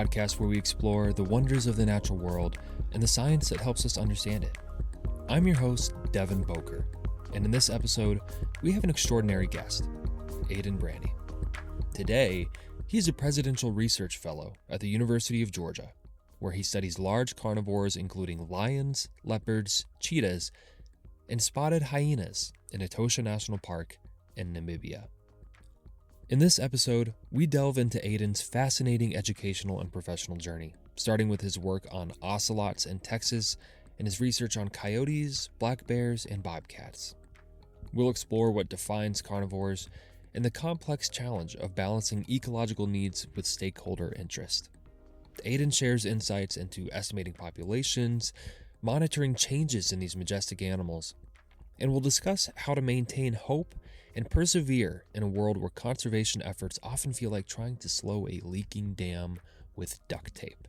podcast where we explore the wonders of the natural world and the science that helps us understand it. I'm your host, Devin Boker, and in this episode, we have an extraordinary guest, Aidan Branney. Today, he's a presidential research fellow at the University of Georgia, where he studies large carnivores including lions, leopards, cheetahs, and spotted hyenas in Etosha National Park in Namibia. In this episode, we delve into Aidan's fascinating educational and professional journey, starting with his work on ocelots in Texas and his research on coyotes, black bears, and bobcats. We'll explore what defines carnivores and the complex challenge of balancing ecological needs with stakeholder interest. Aidan shares insights into estimating populations, monitoring changes in these majestic animals, and we'll discuss how to maintain hope and persevere in a world where conservation efforts often feel like trying to slow a leaking dam with duct tape.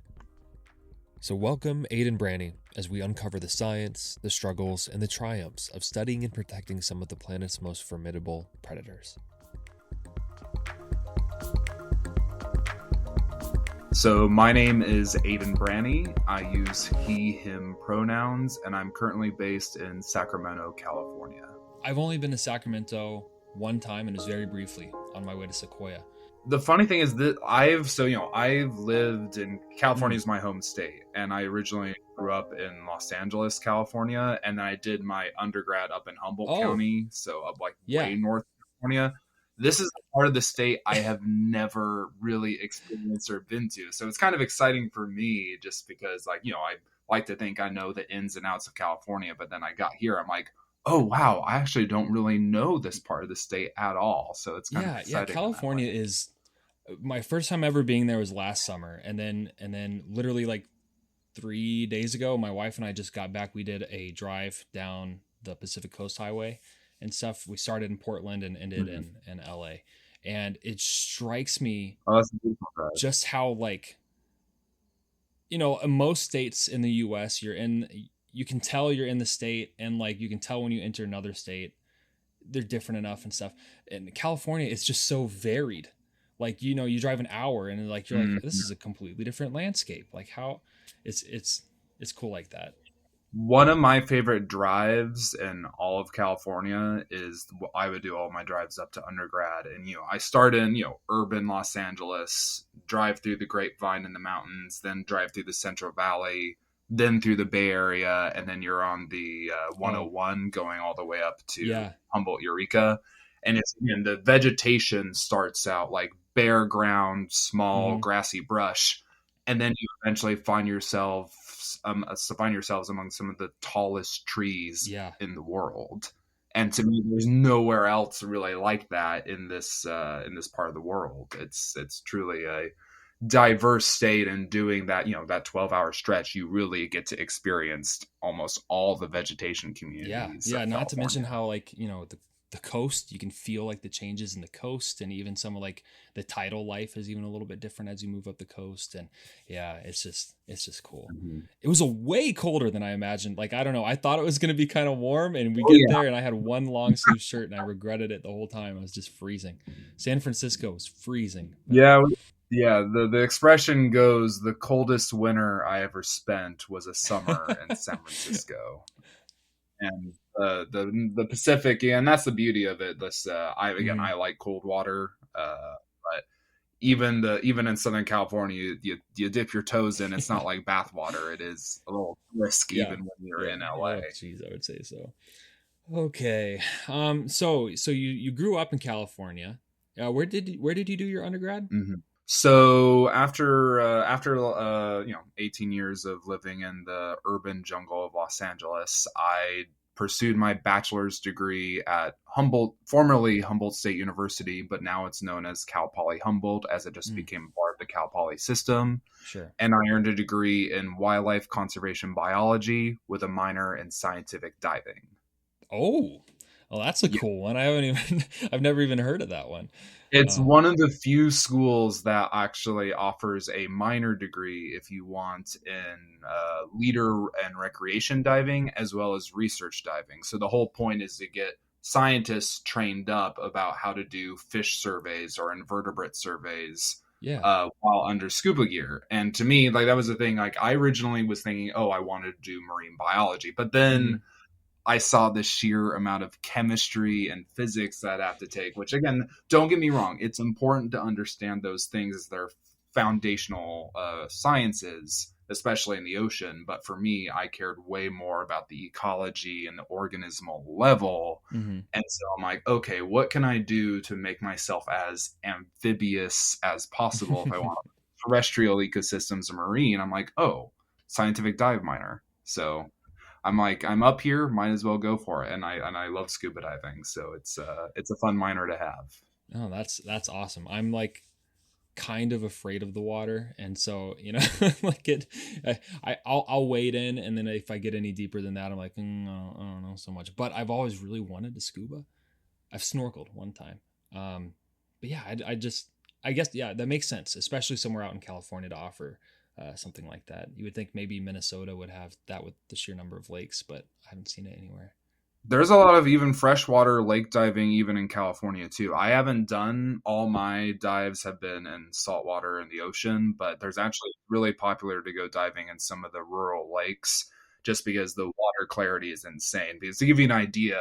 So welcome Aidan Branney as we uncover the science, the struggles, and the triumphs of studying and protecting some of the planet's most formidable predators. So my name is Aidan Branney. I use he, him pronouns, and I'm currently based in Sacramento, California. I've only been to Sacramento one time, and it was very briefly on my way to Sequoia. The funny thing is that I've lived in California is my home state, and I originally grew up in Los Angeles, California, and then I did my undergrad up in Humboldt County, so up way north California. This is a part of the state I have never really experienced or been to, so it's kind of exciting for me just because, I like to think I know the ins and outs of California, but then I got here, I'm like, oh wow, I actually don't really know this part of the state at all. So it's kind of exciting. Yeah, California is my first time ever being there was last summer, and then literally 3 days ago, my wife and I just got back. We did a drive down the Pacific Coast Highway and stuff. We started in Portland and ended in LA, and it strikes me just how in most states in the US you can tell you're in the state, and you can tell when you enter another state, they're different enough and stuff. And California is just so varied. You drive an hour and you're like, this is a completely different landscape. How it's cool like that. One of my favorite drives in all of California is I would do all my drives up to undergrad. And, I start in, urban Los Angeles, drive through the Grapevine in the mountains, then drive through the Central Valley, then through the Bay Area, and then you're on the 101 going all the way up to Humboldt, Eureka. And the vegetation starts out like bare ground, small grassy brush, and then you eventually find yourselves among some of the tallest trees in the world. And to me, there's nowhere else really like that in this part of the world. It's truly a diverse state, and doing that, that 12-hour stretch, you really get to experience almost all the vegetation communities. Not to mention how the coast, you can feel the changes in the coast, and even some of the tidal life is even a little bit different as you move up the coast. And it's just cool. It was a way colder than I imagined. I don't know, I thought it was going to be kind of warm, and we get there and I had one long sleeve shirt and I regretted it the whole time. I was just freezing. San Francisco was freezing. The expression goes, the coldest winter I ever spent was a summer in San Francisco. And the Pacific, and that's the beauty of it. I like cold water, but even in Southern California, you dip your toes in. It's not like bath water. It is a little risk even when you're in LA. I would say so. Okay, so you grew up in California. Where did you do your undergrad? So after 18 years of living in the urban jungle of Los Angeles, I pursued my bachelor's degree at formerly Humboldt State University, but now it's known as Cal Poly Humboldt, as it just became part of the Cal Poly system. Sure. And I earned a degree in wildlife conservation biology with a minor in scientific diving. Oh, well, that's a cool one. I've never even heard of that one. It's one of the few schools that actually offers a minor degree if you want in leader and recreation diving, as well as research diving. So the whole point is to get scientists trained up about how to do fish surveys or invertebrate surveys Yeah. while under scuba gear. And to me, like that was the thing. Like I originally was thinking, oh, I wanted to do marine biology, but then Hmm. I saw the sheer amount of chemistry and physics that I have to take, which again, don't get me wrong, it's important to understand those things as they're foundational sciences, especially in the ocean. But for me, I cared way more about the ecology and the organismal level. Hmm. And so I'm like, okay, what can I do to make myself as amphibious as possible if I want terrestrial ecosystems or marine? I'm like, oh, scientific dive miner. So I'm like, I'm up here, might as well go for it. And I love scuba diving, so it's a fun minor to have. Oh, that's awesome. I'm like kind of afraid of the water, and so like I'll wade in, and then if I get any deeper than that, I'm like, I don't know so much. But I've always really wanted to scuba. I've snorkeled one time, but yeah, I guess yeah, that makes sense, especially somewhere out in California to offer something like that. You would think maybe Minnesota would have that with the sheer number of lakes, but I haven't seen it anywhere. There's a lot of even freshwater lake diving, even in California too. I haven't done all my dives have been in saltwater in the ocean, but there's actually really popular to go diving in some of the rural lakes just because the water clarity is insane. Because to give you an idea,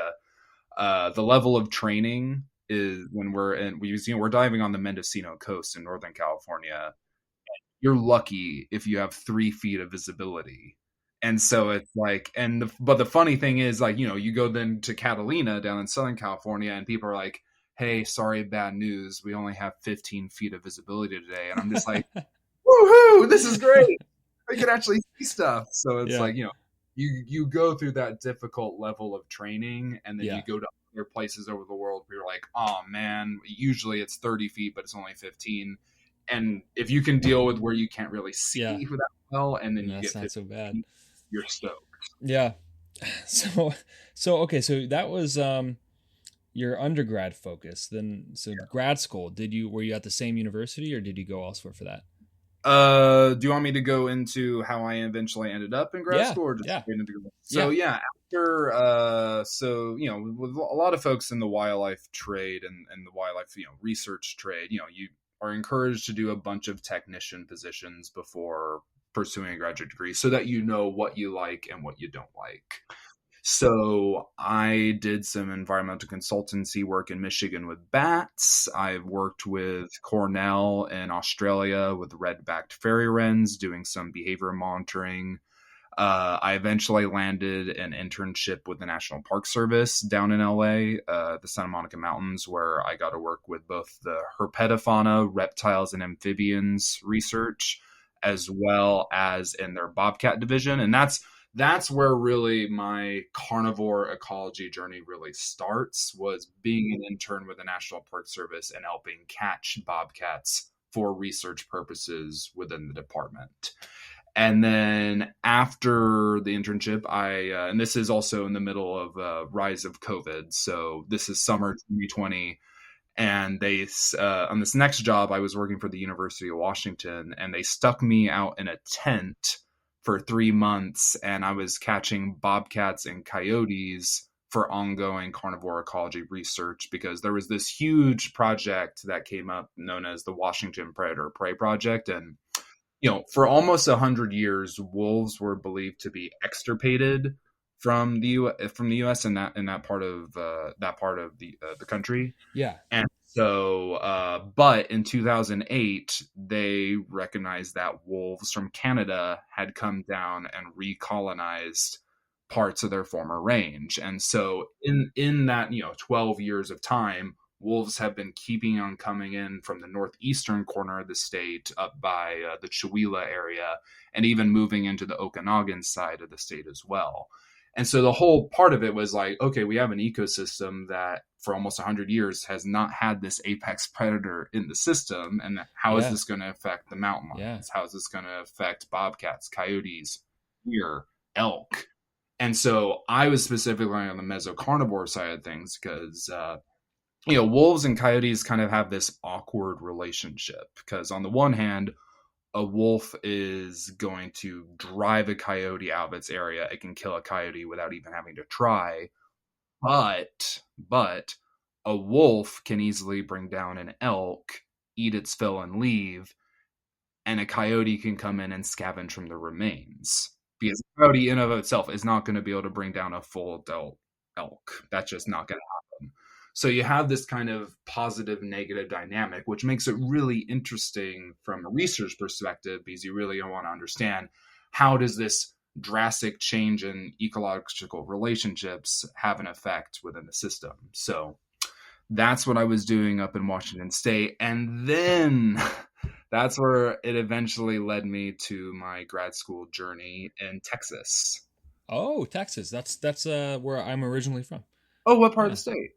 the level of training is when we're diving on the Mendocino coast in Northern California. You're lucky if you have 3 feet of visibility. And so it's like, but the funny thing is, like, you go then to Catalina down in Southern California, and people are like, hey, sorry, bad news. We only have 15 feet of visibility today. And I'm just like, woohoo, this is great. I can actually see stuff. So it's Yeah, like, you go through that difficult level of training, and then you yeah, go to other places over the world where you're like, oh man, usually it's 30 feet, but it's only 15. And if you can deal with where you can't really yeah. see that well, and then And you that's get not 15 so bad. feet, you're stoked. Yeah. So okay, so that was your undergrad focus. Then so grad school, were you at the same university or did you go elsewhere for that? Do you want me to go into how I eventually ended up in grad Yeah, school, or just yeah, straight into so yeah. yeah, after so with a lot of folks in the wildlife trade and the wildlife research trade, you are encouraged to do a bunch of technician positions before pursuing a graduate degree so that you know what you like and what you don't like. So I did some environmental consultancy work in Michigan with bats. I've worked with Cornell in Australia with red-backed fairy wrens, doing some behavior monitoring. I eventually landed an internship with the National Park Service down in LA, the Santa Monica Mountains, where I got to work with both the herpetofauna, reptiles, and amphibians research, as well as in their bobcat division. And that's where really my carnivore ecology journey really starts, was being an intern with the National Park Service and helping catch bobcats for research purposes within the department. And then after the internship, and this is also in the middle of rise of COVID, so this is summer 2020, and they on this next job, I was working for the University of Washington, and they stuck me out in a tent for 3 months, and I was catching bobcats and coyotes for ongoing carnivore ecology research, because there was this huge project that came up known as the Washington Predator Prey Project. And for almost 100 years, wolves were believed to be extirpated from the U.S. and that part of the country. Yeah. And so, but in 2008, they recognized that wolves from Canada had come down and recolonized parts of their former range. And so, in that 12 years of time, wolves have been keeping on coming in from the northeastern corner of the state up by the Chewelah area, and even moving into the Okanagan side of the state as well. And so the whole part of it was like, okay, we have an ecosystem that for almost 100 years has not had this apex predator in the system. And how is Yeah. this going to affect the mountain Yeah. lions? How is this going to affect bobcats, coyotes, deer, elk? And so I was specifically on the mesocarnivore side of things, because wolves and coyotes kind of have this awkward relationship, because on the one hand, a wolf is going to drive a coyote out of its area. It can kill a coyote without even having to try. But a wolf can easily bring down an elk eat its fill and leave, and a coyote can come in and scavenge from the remains. Because a coyote in of itself is not going to be able to bring down a full adult elk. That's just not going to happen. So you have this kind of positive negative dynamic, which makes it really interesting from a research perspective, because you really want to understand how does this drastic change in ecological relationships have an effect within the system. So that's what I was doing up in Washington State. And then that's where it eventually led me to my grad school journey in Texas. Oh, Texas. That's where I'm originally from. Oh, what part of Yeah. the state?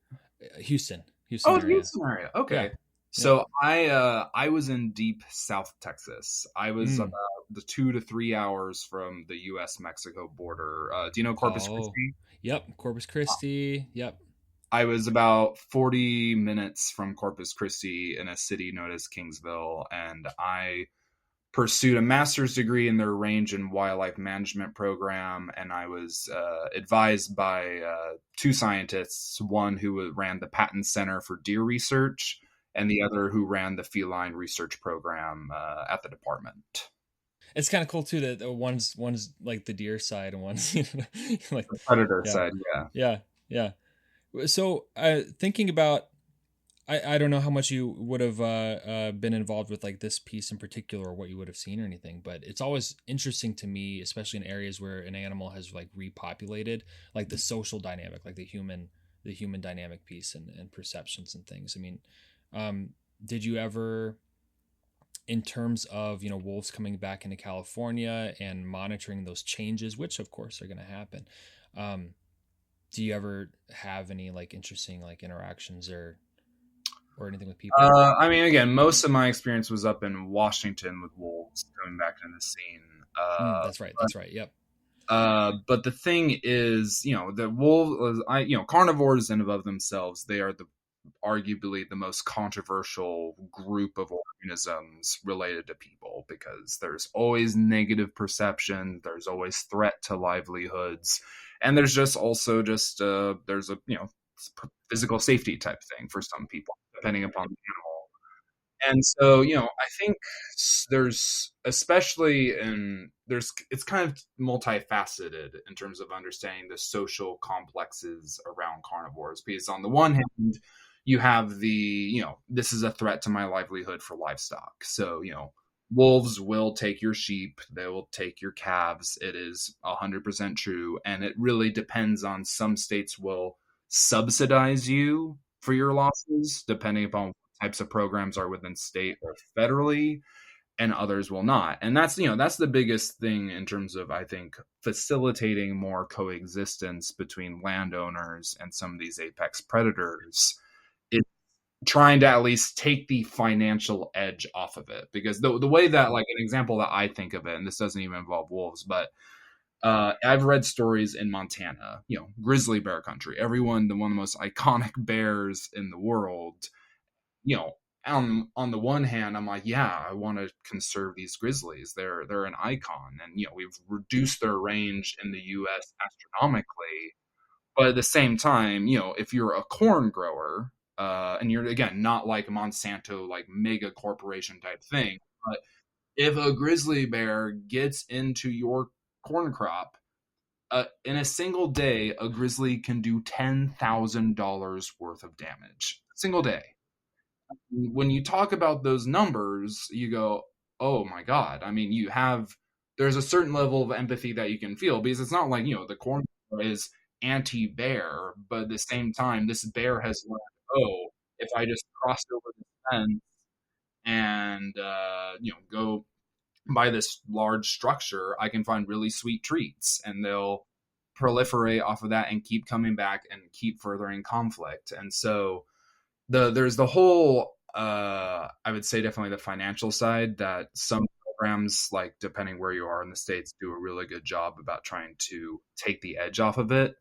Houston. Oh, Houston the area. Houston area. Yeah. Okay. Yep. So I was in deep South Texas. I was about Mm. the 2 to 3 hours from the U.S. Mexico border. Do you know Corpus Oh. Christi? Yep. Corpus Christi. Yep. I was about 40 minutes from Corpus Christi in a city known as Kingsville, and I pursued a master's degree in their range and wildlife management program. And I was advised by two scientists, one who ran the Patton Center for Deer Research and the other who ran the feline research program at the department. It's kind of cool too that one's like the deer side and one's like The predator yeah, side, yeah. yeah, yeah. So thinking about I don't know how much you would have been involved with like this piece in particular or what you would have seen or anything, but it's always interesting to me, especially in areas where an animal has like repopulated, like the social dynamic, like the human dynamic piece and perceptions and things. I mean, did you ever, in terms of wolves coming back into California and monitoring those changes, which of course are going to happen, do you ever have any like interesting like interactions or anything with people? I mean, again, most of my experience was up in Washington with wolves coming back into the scene. That's right. That's right. Yep. But the thing is, the wolves, carnivores in and of themselves, they are arguably the most controversial group of organisms related to people, because there's always negative perception, there's always threat to livelihoods, and there's just also there's a physical safety type thing for some people, depending upon the animal. And so, I think there's especially it's kind of multifaceted in terms of understanding the social complexes around carnivores. Because on the one hand, you have this is a threat to my livelihood for livestock. So, wolves will take your sheep, they will take your calves. It is 100% true. And it really depends on, some states will subsidize you for your losses, depending upon types of programs are within state or federally, and others will not. And that's the biggest thing in terms of, I think, facilitating more coexistence between landowners and some of these apex predators, is trying to at least take the financial edge off of it. Because the way that, like, an example that I think of it, and this doesn't even involve wolves, but I've read stories in Montana, grizzly bear country, one of the most iconic bears in the world. you know, on the one hand, I'm like, yeah, I want to conserve these grizzlies. They're an icon, and we've reduced their range in the U.S. astronomically. But at the same time, if you're a corn grower, and you're, again, not like Monsanto, like mega corporation type thing, but if a grizzly bear gets into your corn crop, in a single day, a grizzly can do $10,000 worth of damage. Single day. When you talk about those numbers, you go, oh my God. I mean, there's a certain level of empathy that you can feel, because it's not like, the corn is anti bear, but at the same time, this bear has learned, oh, if I just cross over the fence and, go by this large structure, I can find really sweet treats, and they'll proliferate off of that and keep coming back and keep furthering conflict. And so, there's the whole I would say definitely the financial side, that some programs, like, depending where you are in the states, do a really good job about trying to take the edge off of it.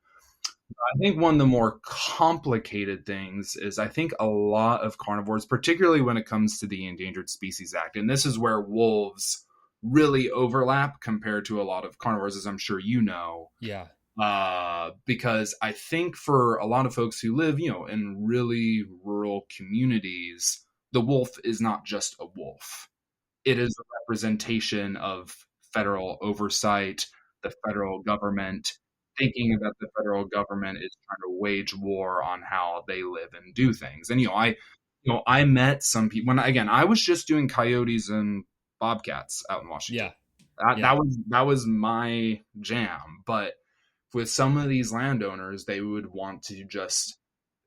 I think one of the more complicated things is, I think a lot of carnivores, particularly when it comes to the Endangered Species Act, and this is where wolves really overlap compared to a lot of carnivores, as I'm sure you know. Yeah. Because I think for a lot of folks who live, in really rural communities, the wolf is not just a wolf. It is a representation of federal oversight, the federal government, thinking that the federal government is trying to wage war on how they live and do things. And I met some people when, again, I was just doing coyotes and bobcats out in Washington. Yeah. That, Yeah. that was my jam. But with some of these landowners, they would want to just,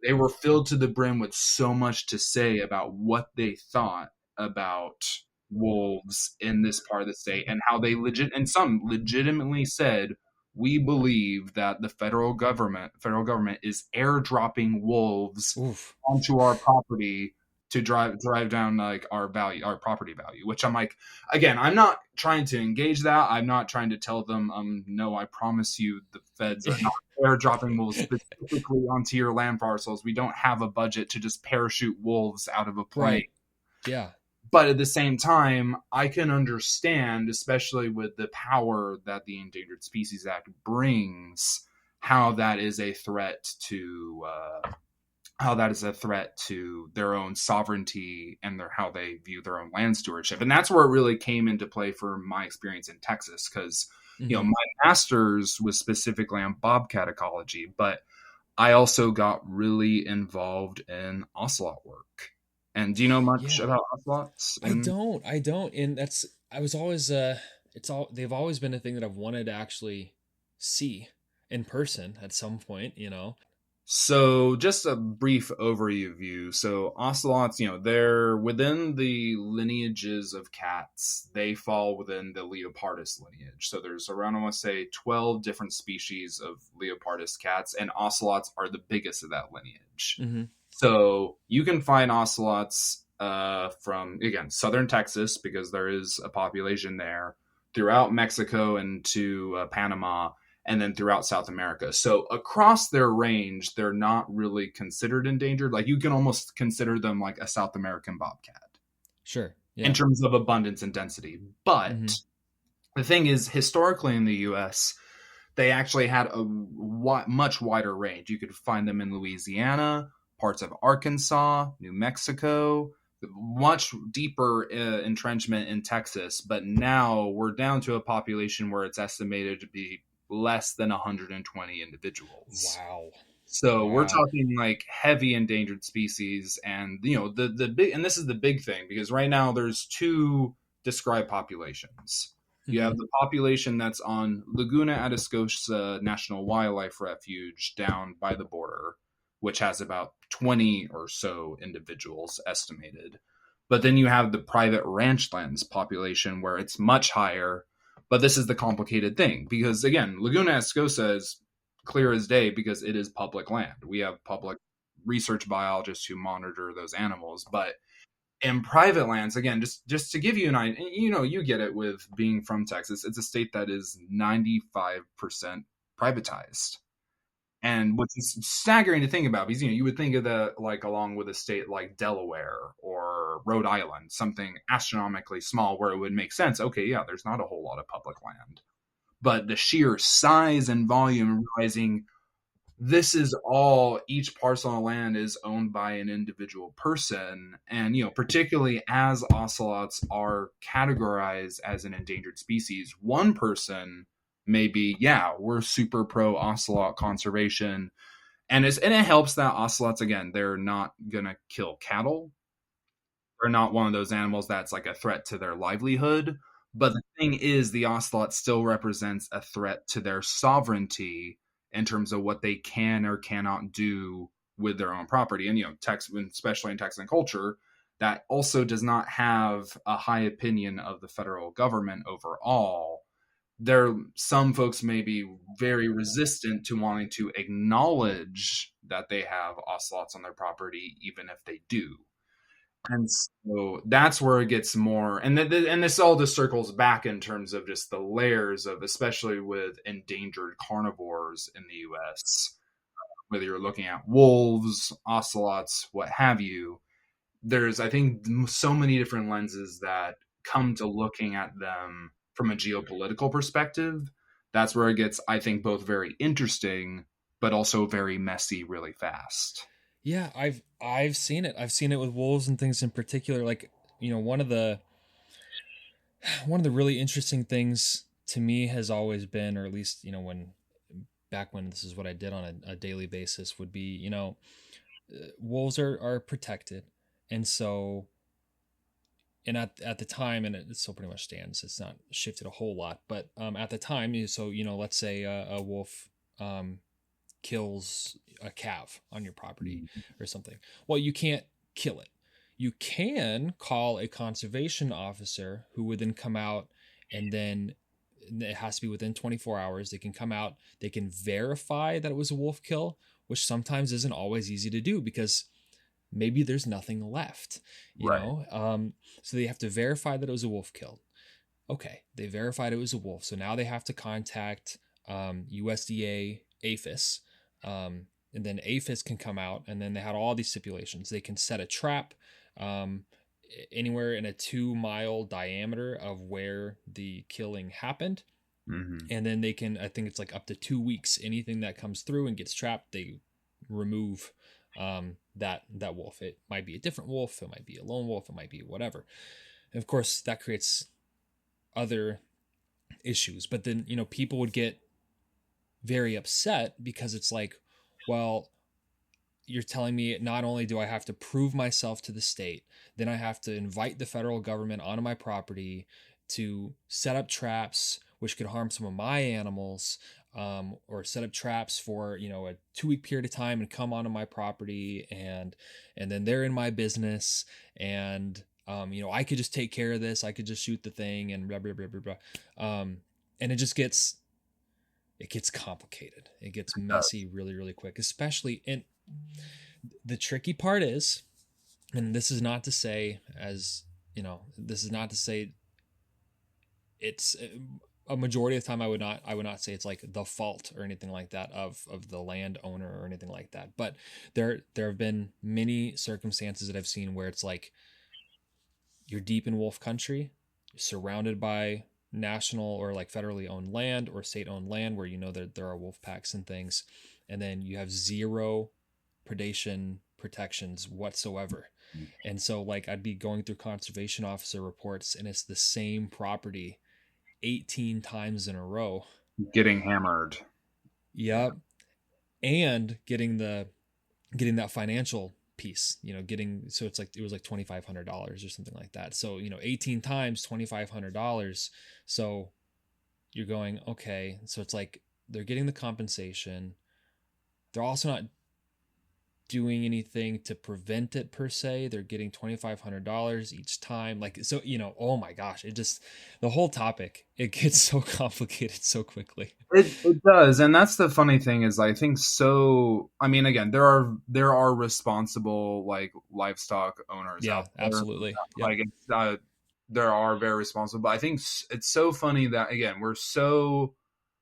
they were filled to the brim with so much to say about what they thought about wolves in this part of the state, and how they some legitimately said, we believe that the federal government is airdropping wolves Oof. onto our property to drive down like our property value. Which I'm like, again, I'm not trying to engage that. I'm not trying to tell them, no, I promise you the feds are not airdropping wolves specifically onto your land parcels. We don't have a budget to just parachute wolves out of a plane. Right. Yeah. But at the same time, I can understand, especially with the power that the Endangered Species Act brings, how that is a threat to their own sovereignty and how they view their own land stewardship. And that's where it really came into play for my experience in Texas, because Mm-hmm. my master's was specifically on bobcat ecology, but I also got really involved in ocelot work. And do you know much Yeah. about ocelots? I don't. And I was always, they've always been a thing that I've wanted to actually see in person at some point, So just a brief overview. So ocelots, they're within the lineages of cats. They fall within the leopardus lineage. So there's around, I want to say, 12 different species of leopardus cats, and ocelots are the biggest of that lineage. Mm-hmm. So you can find ocelots from, again, southern Texas, because there is a population there, throughout Mexico and to Panama, and then throughout South America. So across their range, they're not really considered endangered. Like, you can almost consider them like a South American bobcat Sure. in Yeah. terms of abundance and density. But Mm-hmm. the thing is, historically in the US, they actually had a much wider range. You could find them in Louisiana, parts of Arkansas, New Mexico, much deeper entrenchment in Texas. But now we're down to a population where it's estimated to be less than 120 individuals. Wow. So we're Wow. talking like heavy endangered species. And the big, and this is the big thing, because right now there's two described populations. You have the population that's on Laguna Atascosa National Wildlife Refuge down by the border, which has about 20 or so individuals estimated. But then you have the private ranchlands population, where it's much higher. But this is the complicated thing, because, again, Laguna Atascosa is clear as day because it is public land. We have public research biologists who monitor those animals. But in private lands, again, just to give you an idea, you get it with being from Texas. It's a state that is 95% privatized, and which is staggering to think about, because you would think of that like along with a state like Delaware or Rhode Island, something astronomically small, where it would make sense. Okay, yeah, there's not a whole lot of public land, but the sheer size and volume rising. This is all, each parcel of land is owned by an individual person. And, particularly as ocelots are categorized as an endangered species, one person may be, yeah, we're super pro ocelot conservation. And it helps that ocelots, again, they're not going to kill cattle. They're not one of those animals that's like a threat to their livelihood. But the thing is, the ocelot still represents a threat to their sovereignty in terms of what they can or cannot do with their own property. And, especially in Texan culture, that also does not have a high opinion of the federal government overall. Some folks may be very resistant to wanting to acknowledge that they have ocelots on their property, even if they do. And so that's where it gets more, and this all just circles back in terms of just the layers of, especially with endangered carnivores in the U.S., whether you're looking at wolves, ocelots, what have you. There's, I think, so many different lenses that come to looking at them from a geopolitical perspective. That's where it gets, I think, both very interesting, but also very messy really fast. Yeah, I've seen it. I've seen it with wolves and things in particular. Like, one of the really interesting things to me has always been, or at least, when back when this is what I did on a daily basis, would be, wolves are protected. And so, and at the time, and it still pretty much stands, it's not shifted a whole lot, but at the time, so, let's say a wolf um, kills a calf on your property Mhm. or something. Well, you can't kill it. You can call a conservation officer who would then come out, and then it has to be within 24 hours. They can come out, they can verify that it was a wolf kill, which sometimes isn't always easy to do because maybe there's nothing left, Right. so they have to verify that it was a wolf kill. Okay, they verified it was a wolf. So now they have to contact USDA APHIS. And then APHIS can come out, and then they had all these stipulations. They can set a trap um, anywhere in a 2 mile diameter of where the killing happened. Hmm. And then they can, I think it's like up to 2 weeks, anything that comes through and gets trapped, they remove that wolf. It might be a different wolf, it might be a lone wolf, it might be whatever. And of course, that creates other issues. But then, people would get very upset because it's like, well, you're telling me not only do I have to prove myself to the state, then I have to invite the federal government onto my property to set up traps, which could harm some of my animals, or set up traps for a 2 week period of time and come onto my property, and then they're in my business, and I could just take care of this. I could just shoot the thing and blah blah blah blah blah. And it gets complicated. It gets messy really, really quick, especially. And the tricky part is, and this is not to say, this is not to say it's a majority of the time, I would not say it's like the fault or anything like that of the landowner or anything like that. But there have been many circumstances that I've seen where it's like you're deep in wolf country, surrounded by national or like federally owned land or state owned land where that there are wolf packs and things, and then you have zero predation protections whatsoever. And so, like, I'd be going through conservation officer reports, and it's the same property 18 times in a row. Getting hammered. Yeah. Yep. And getting that financial piece, getting, so it's like, it was like $2,500 or something like that. So, 18 times $2,500. So you're going, okay. So it's like they're getting the compensation. They're also not doing anything to prevent it per se. They're getting $2,500 each time. Like, so, oh my gosh, the whole topic, it gets so complicated so quickly. It does, and that's the funny thing is I think so. I mean, again, there are responsible like livestock owners Yeah, out there. absolutely. Yep. Like there are very responsible, but I think it's so funny that again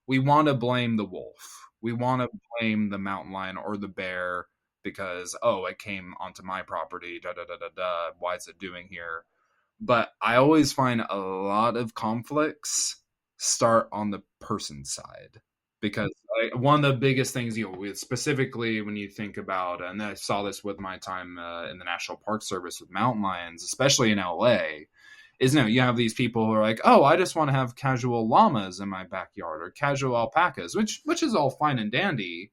we want to blame the wolf, we want to blame the mountain lion or the bear because it came onto my property, da da da da da. Why is it doing here? But I always find a lot of conflicts start on the person side because one of the biggest things specifically when you think about, and I saw this with my time in the National Park Service with mountain lions, especially in LA, is you have these people who are like, oh, I just want to have casual llamas in my backyard or casual alpacas, which is all fine and dandy,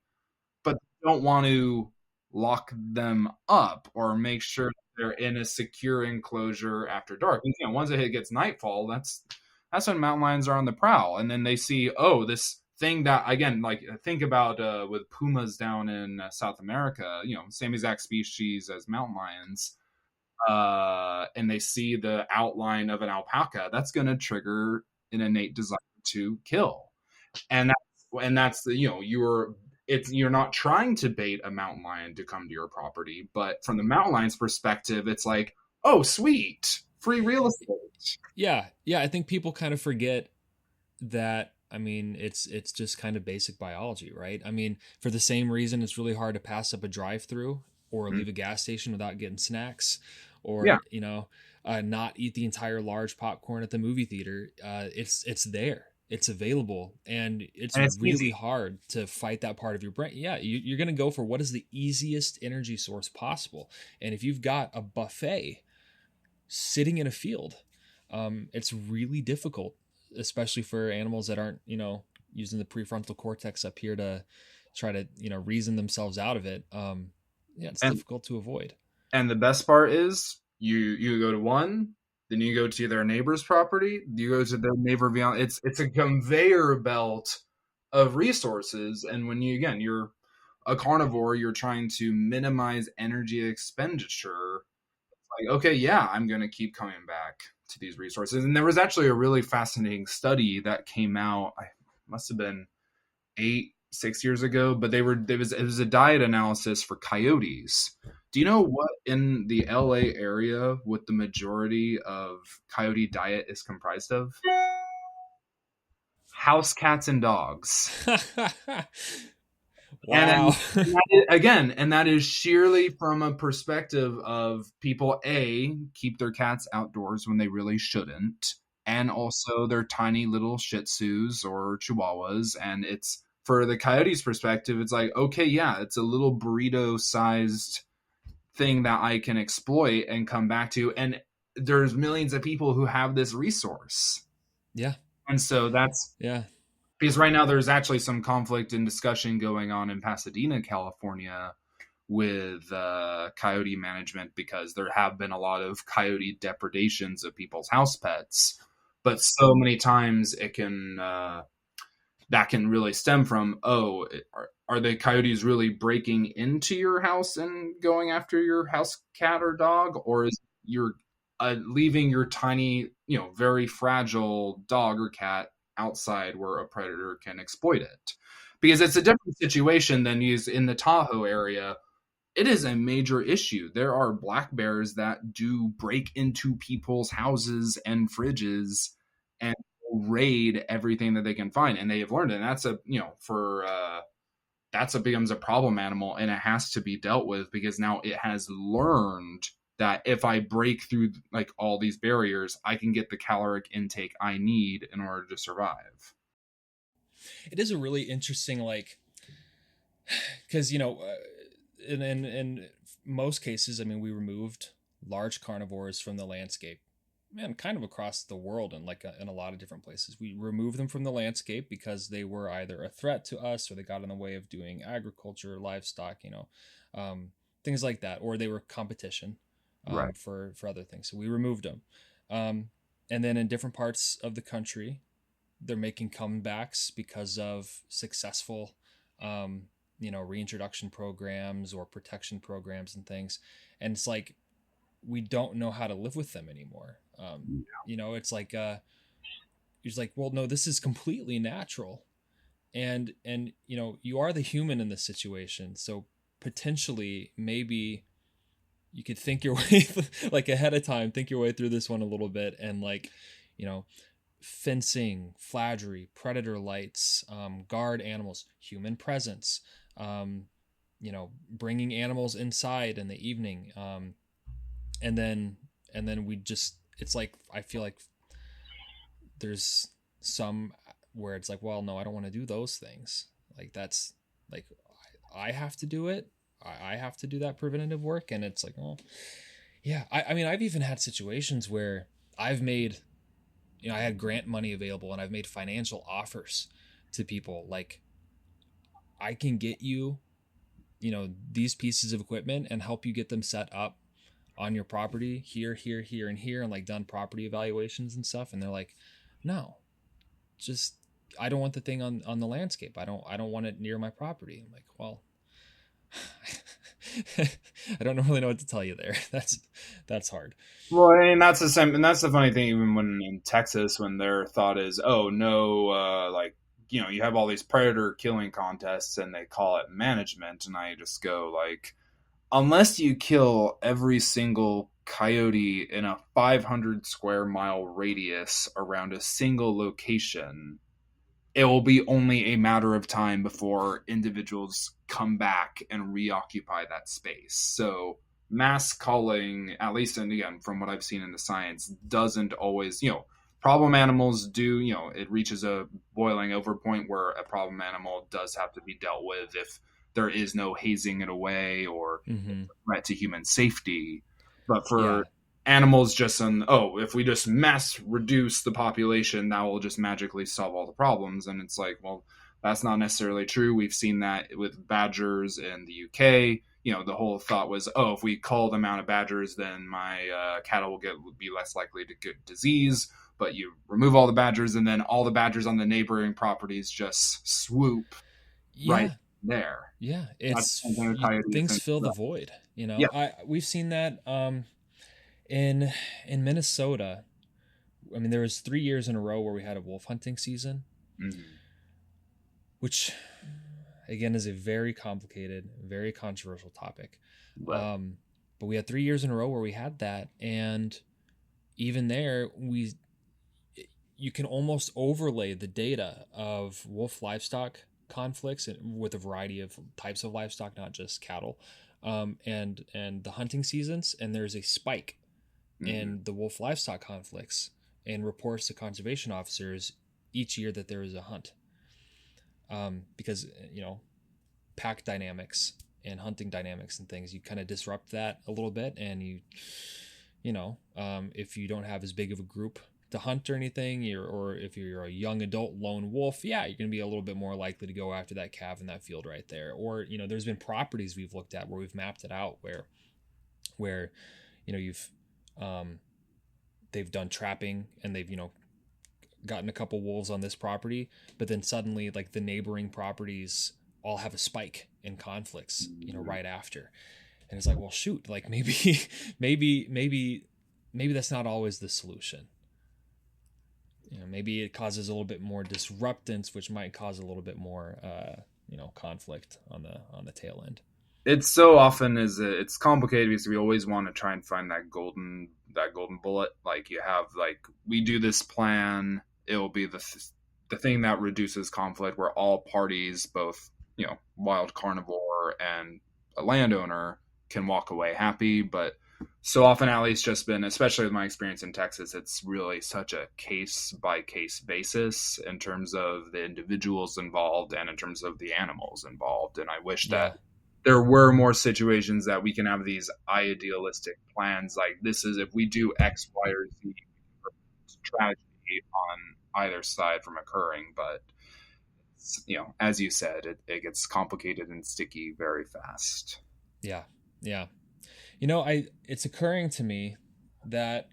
but don't want to lock them up or make sure they're in a secure enclosure after dark. Once it gets nightfall, that's when mountain lions are on the prowl, and then they see, this thing that again, like think about with pumas down in South America, same exact species as mountain lions, and they see the outline of an alpaca, that's going to trigger an innate desire to kill, and that's you're not trying to bait a mountain lion to come to your property, but from the mountain lion's perspective, it's like, oh, sweet, free real estate. Yeah. Yeah. I think people kind of forget that. I mean, it's just kind of basic biology, right? I mean, for the same reason, it's really hard to pass up a drive-through or Mhm. leave a gas station without getting snacks, Yeah, or not eat the entire large popcorn at the movie theater. It's there. it's available, and it's and it's really easy. hard to fight that part of your brain. Yeah, you're going to go for what is the easiest energy source possible. And if you've got a buffet sitting in a field, it's really difficult, especially for animals that aren't, using the prefrontal cortex up here to try to, reason themselves out of it. Yeah, it's And difficult to avoid. the best part is you go to one, then you go to their neighbor's property, you go to their neighbor beyond. It's a conveyor belt of resources, and when you're a carnivore, you're trying to minimize energy expenditure. Like, okay, yeah, I'm going to keep coming back to these resources. And there was actually a really fascinating study that came out. I must have been 6 years ago, but it was a diet analysis for coyotes. Do you know what in the LA area what the majority of coyote diet is comprised of? House cats and dogs. Wow. And that is sheerly from a perspective of people keep their cats outdoors when they really shouldn't, and also they're tiny little Shih Tzus or Chihuahuas, and it's for the coyotes' perspective, it's like, okay, yeah, it's a little burrito sized thing that I can exploit and come back to, and there's millions of people who have this resource, Yeah. and so that's Yeah. because right now there's actually some conflict and discussion going on in Pasadena, California, with coyote management because there have been a lot of coyote depredations of people's house pets, but so many times it can that can really stem from are the coyotes really breaking into your house and going after your house cat or dog, or is you're leaving your tiny, very fragile dog or cat outside where a predator can exploit it? Because it's a different situation than used in the Tahoe area. It is a major issue. There are black bears that do break into people's houses and fridges and raid everything that they can find, and they have learned it. And that's becomes a problem animal, and it has to be dealt with because now it has learned that if I break through like all these barriers, I can get the caloric intake I need in order to survive. It is a really interesting, like, because in most cases, I mean, we removed large carnivores from the landscape, man, kind of across the world, and like in a lot of different places. We removed them from the landscape because they were either a threat to us, or they got in the way of doing agriculture, livestock, things like that, or they were competition Right. for other things. So we removed them. And then in different parts of the country, they're making comebacks because of successful reintroduction programs or protection programs and things. And it's like we don't know how to live with them anymore. It's like it's like, well, no, this is completely natural, and you are the human in this situation, so potentially maybe you could think your way like ahead of time, think your way through this one a little bit, and like, fencing, flagery, predator lights, guard animals, human presence, bringing animals inside in the evening, and then we just, it's like, I feel like there's some where it's like, well, no, I don't want to do those things. Like that's like I have to do it. I have to do that preventative work, and it's like, oh, yeah. I mean, I've even had situations where I've made, I had grant money available, and I've made financial offers to people like, I can get you, these pieces of equipment and help you get them set up on your property here, here, and here, and like done property evaluations and stuff. And they're like, no, just, I don't want the thing on the landscape. I don't want it near my property. I'm like, well, I don't really know what to tell you there. That's hard. Well, and that's the same, and that's the funny thing. Even when in Texas, when their thought is, "Oh no," like you have all these predator killing contests, and they call it management, and I just go like, unless you kill every single coyote in a 500 square mile radius around a single location, it will be only a matter of time before individuals come back and reoccupy that space. So mass culling, at least, and again, from what I've seen in the science, doesn't always, Problem animals do, it reaches a boiling over point where a problem animal does have to be dealt with if there is no hazing it away or Mm-hmm. threat to human safety. But for Yeah. animals, just if we just mass reduce the population, that will just magically solve all the problems. And it's like, well, that's not necessarily true. We've seen that with badgers in the UK. The whole thought was, oh, if we cull the amount of badgers, then my cattle would be less likely to get disease. But you remove all the badgers, and then all the badgers on the neighboring properties just swoop right Yeah. there. Yeah. That's something with coyotes Things and fill the void. yeah. We've seen that in Minnesota. I mean, there was 3 years in a row where we had a wolf hunting season, Mm-hmm. which again is a very complicated, very controversial topic. Right. But we had 3 years in a row where we had that, and even there, you can almost overlay the data of wolf livestock conflicts with a variety of types of livestock, not just cattle, and the hunting seasons, and there's a spike Mm-hmm. in the wolf livestock conflicts and reports to conservation officers each year that there is a hunt, because pack dynamics and hunting dynamics and things, you kind of disrupt that a little bit, and if you don't have as big of a group to hunt or anything, or if you're a young adult lone wolf, yeah, you're going to be a little bit more likely to go after that calf in that field right there. Or there's been properties we've looked at where we've mapped it out where you've they've done trapping, and they've gotten a couple wolves on this property, but then suddenly like the neighboring properties all have a spike in conflicts right after. And it's like, well, shoot, like maybe maybe that's not always the solution. Maybe it causes a little bit more disruptance, which might cause a little bit more conflict on the tail end. It's so often it's complicated because we always want to try and find that golden bullet. Like you have, like, we do this plan, it will be the thing that reduces conflict, where all parties, both wild carnivore and a landowner, can walk away happy. But so often, at least, just been, especially with my experience in Texas, it's really such a case by case basis in terms of the individuals involved and in terms of the animals involved. And I wish Yeah. that there were more situations that we can have these idealistic plans, like, this is, if we do X, Y, or Z, tragedy on either side from occurring. But as you said, it gets complicated and sticky very fast. Yeah. Yeah. It's occurring to me that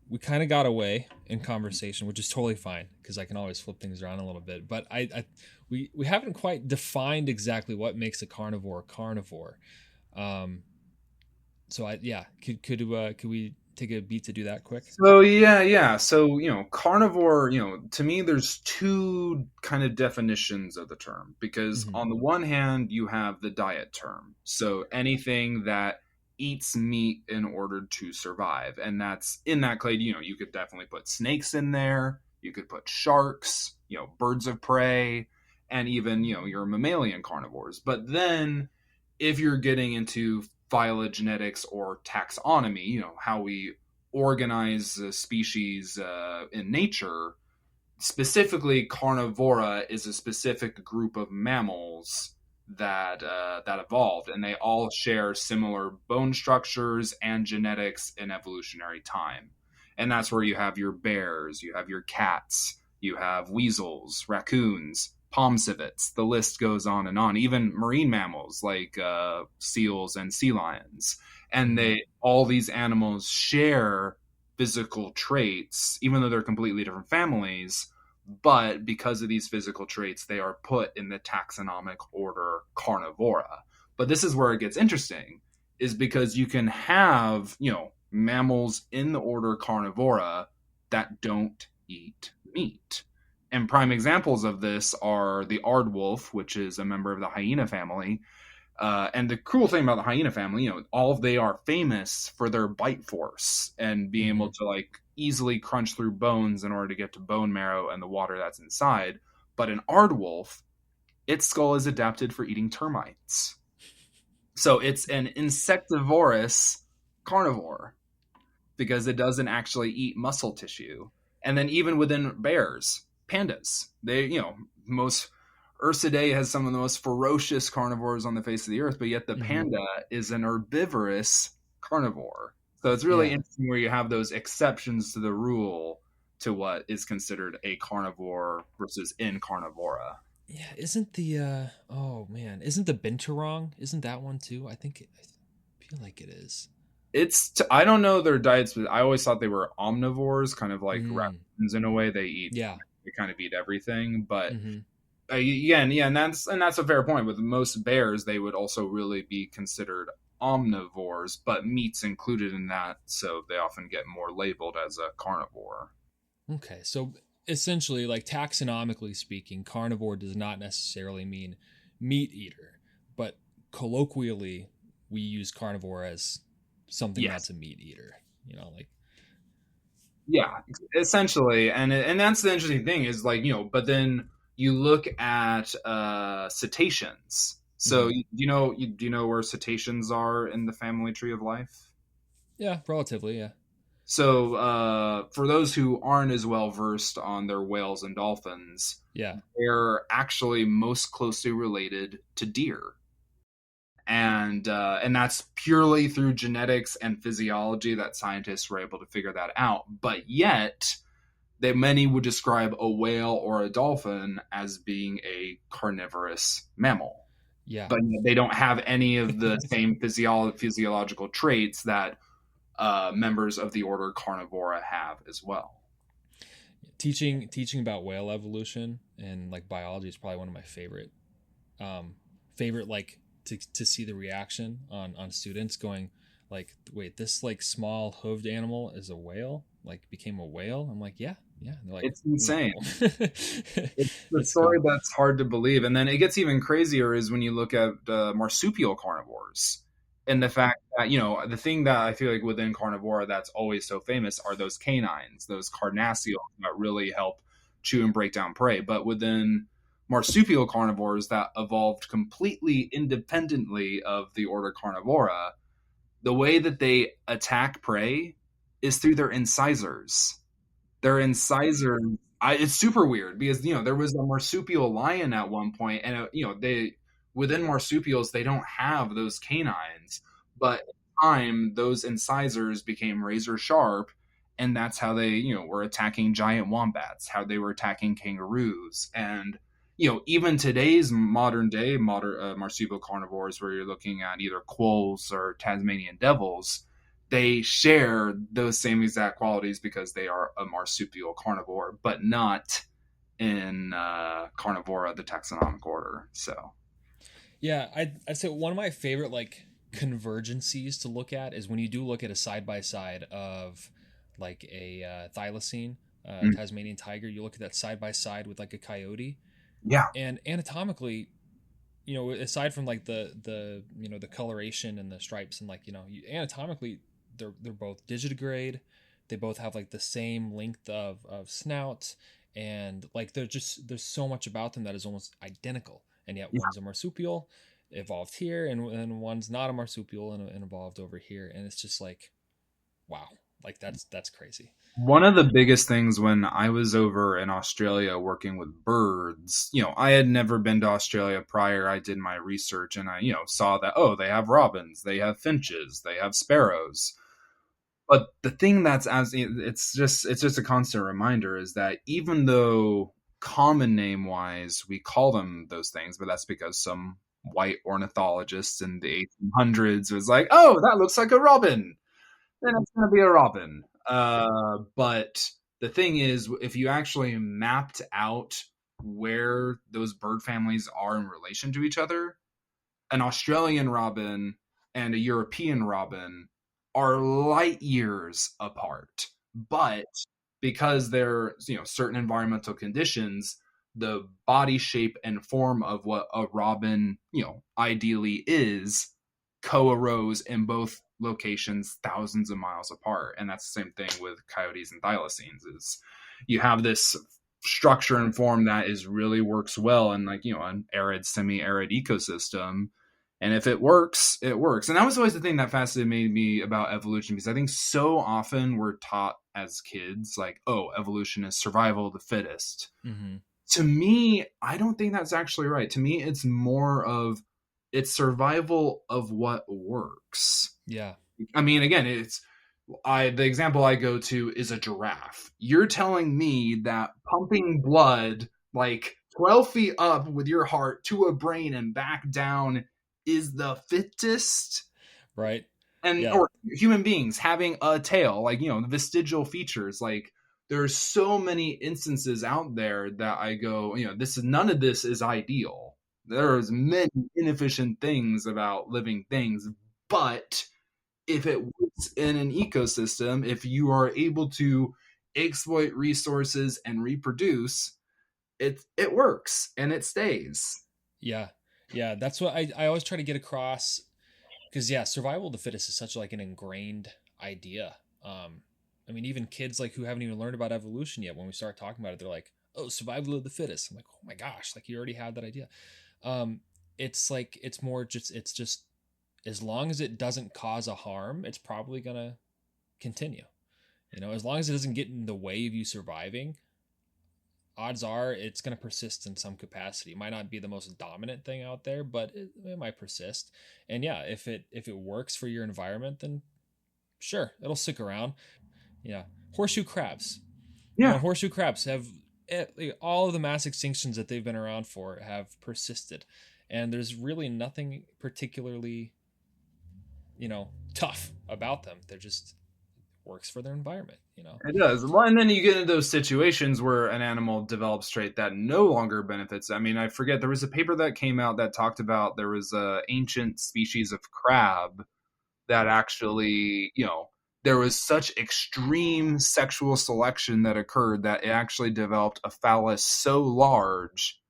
we kind of got away in conversation, which is totally fine because I can always flip things around a little bit. But we haven't quite defined exactly what makes a carnivore a carnivore. Could we take a beat to do that quick? So yeah. So carnivore. To me, there's two kind of definitions of the term, because Mm-hmm. on the one hand, you have the diet term. So anything that eats meat in order to survive, and that's in that clade. You could definitely put snakes in there. You could put sharks. Birds of prey, and even your mammalian carnivores. But then, if you're getting into phylogenetics or taxonomy, how we organize species in nature, specifically carnivora is a specific group of mammals that evolved, and they all share similar bone structures and genetics in evolutionary time. And that's where you have your bears, you have your cats, you have weasels, raccoons, palm civets. The list goes on and on. Even marine mammals like seals and sea lions, and all these animals share physical traits, even though they're completely different families. But because of these physical traits, they are put in the taxonomic order Carnivora. But this is where it gets interesting, is because you can have, mammals in the order Carnivora that don't eat meat. And prime examples of this are the aardwolf, which is a member of the hyena family. And the cool thing about the hyena family, they are famous for their bite force and being able to easily crunch through bones in order to get to bone marrow and the water that's inside. But an aardwolf, its skull is adapted for eating termites. So it's an insectivorous carnivore because it doesn't actually eat muscle tissue. And then even within bears, pandas, they, most Ursidae has some of the most ferocious carnivores on the face of the earth, but yet the Hmm. panda is an herbivorous carnivore. So it's really Yeah. interesting where you have those exceptions to the rule to what is considered a carnivore versus in carnivora. Yeah, isn't the oh man, isn't the binturong? Isn't that one too? I feel like it is. I don't know their diets, but I always thought they were omnivores, kind of like Mm. raccoons in a way. Yeah. They kind of eat everything, but Hmm. again, yeah, and that's a fair point. With most bears, they would also really be considered omnivores, but meat's included in that, so they often get more labeled as a carnivore. Okay, so essentially, like taxonomically speaking, carnivore does not necessarily mean meat eater, but colloquially, we use carnivore as something Yes, that's a meat eater. Like yeah, essentially, and that's the interesting thing is like but then you look at cetaceans. So hmm. do you know where cetaceans are in the family tree of life? Yeah, relatively, yeah, So, for those who aren't as well versed on their whales and dolphins, yeah, they're actually most closely related to deer, and that's purely through genetics and physiology that scientists were able to figure that out. But yet, that many would describe a whale or a dolphin as being a carnivorous mammal, yeah. but they don't have any of the same physiological traits that members of the order Carnivora have as well. Teaching about whale evolution and like biology is probably one of my favorite like to see the reaction on students going like, wait, this like small hooved animal is a whale, like became a whale. I'm like, yeah, yeah. And they're like, It's insane. It's the it's story cool. that's hard to believe. And then it gets even crazier is when you look at marsupial carnivores and the fact that, the thing that I feel like within carnivora that's always so famous are those canines, those carnassials that really help chew and break down prey. But within marsupial carnivores that evolved completely independently of the order Carnivora, the way that they attack prey is through their incisors. Their incisors, it's super weird because there was a marsupial lion at one point, and they within marsupials they don't have those canines, but in time those incisors became razor sharp, and that's how they were attacking giant wombats, how they were attacking kangaroos, and even today's modern marsupial carnivores, where you're looking at either quolls or Tasmanian devils, they share those same exact qualities because they are a marsupial carnivore, but not in Carnivora, the taxonomic order. So, Yeah, I'd say one of my favorite like convergencies to look at is when you do look at a side by side of like a thylacine, mm, Tasmanian tiger. You look at that side by side with like a coyote, yeah, and anatomically, aside from like the coloration and the stripes and like anatomically, they're both digitigrade. They both have like the same length of snout, and like there's so much about them that is almost identical, and yet yeah. one's a marsupial, evolved here, and one's not a marsupial and evolved over here, and it's just like, wow, like that's crazy. One of the biggest things when I was over in Australia working with birds, I had never been to Australia prior. I did my research and I, saw that, oh, they have robins, they have finches, they have sparrows. But the thing that's as it's just a constant reminder is that even though common name wise we call them those things, but that's because some white ornithologist in the 1800s was like, oh, that looks like a robin, then it's going to be a robin. But the thing is, if you actually mapped out where those bird families are in relation to each other, an Australian robin and a European robin are light years apart. But because there certain environmental conditions, the body shape and form of what a robin ideally is co-arose in both locations thousands of miles apart. And that's the same thing with coyotes and thylacines is you have this structure and form that is really works well in like an arid semi-arid ecosystem, And if it works, it works. And that was always the thing that fascinated me about evolution, because I think so often we're taught as kids, like, oh, evolution is survival of the fittest. Mm-hmm. To me, I don't think that's actually right. To me, it's more of it's survival of what works. Yeah. I mean, again, the example I go to is a giraffe. You're telling me that pumping blood like 12 feet up with your heart to a brain and back down is the fittest? Right. And Yeah. or human beings having a tail, like, the vestigial features, like there's so many instances out there that I go, none of this is ideal. There's many inefficient things about living things, but if it works in an ecosystem, if you are able to exploit resources and reproduce, it works and it stays. Yeah. Yeah. That's what I always try to get across, because yeah, survival of the fittest is such like an ingrained idea. I mean, even kids like who haven't even learned about evolution yet, when we start talking about it, they're like, "Oh, survival of the fittest." I'm like, "Oh my gosh!" Like you already had that idea. Um, it's like it's just as long as it doesn't cause a harm, it's probably gonna continue. As long as it doesn't get in the way of you surviving, odds are it's going to persist in some capacity. It might not be the most dominant thing out there, but it might persist. And yeah, if it works for your environment, then sure, it'll stick around. Yeah, horseshoe crabs. Yeah. Horseshoe crabs have all of the mass extinctions that they've been around for have persisted, and there's really nothing particularly, tough about them. They're just works for their environment. It does. Well, and then you get into those situations where an animal develops trait that no longer benefits. I mean, I forget, there was a paper that came out that talked about there was a ancient species of crab that actually, there was such extreme sexual selection that occurred that it actually developed a phallus so large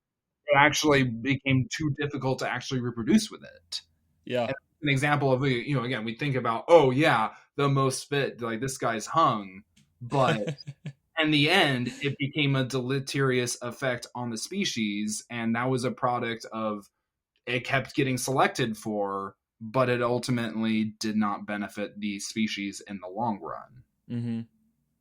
it actually became too difficult to actually reproduce with it. Yeah. And an example of, again, we think about, oh yeah, the most fit, like this guy's hung, but in the end, it became a deleterious effect on the species, and that was a product of it kept getting selected for, but it ultimately did not benefit the species in the long run. Mm-hmm.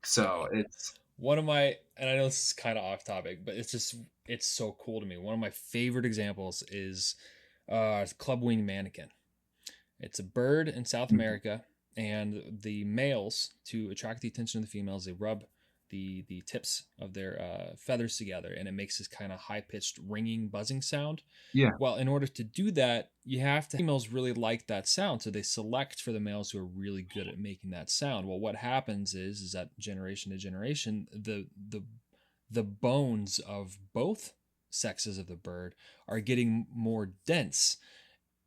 So it's One of my, and I know this is kind of off topic, but it's so cool to me. One of my favorite examples is club wing manakin. It's a bird in South America, and the males, to attract the attention of the females, they rub the tips of their feathers together, and it makes this kind of high pitched ringing, buzzing sound. yeah. Well, in order to do that, you have to. Females really like that sound, so they select for the males who are really good at making that sound. Well, what happens is that generation to generation, the bones of both sexes of the bird are getting more dense,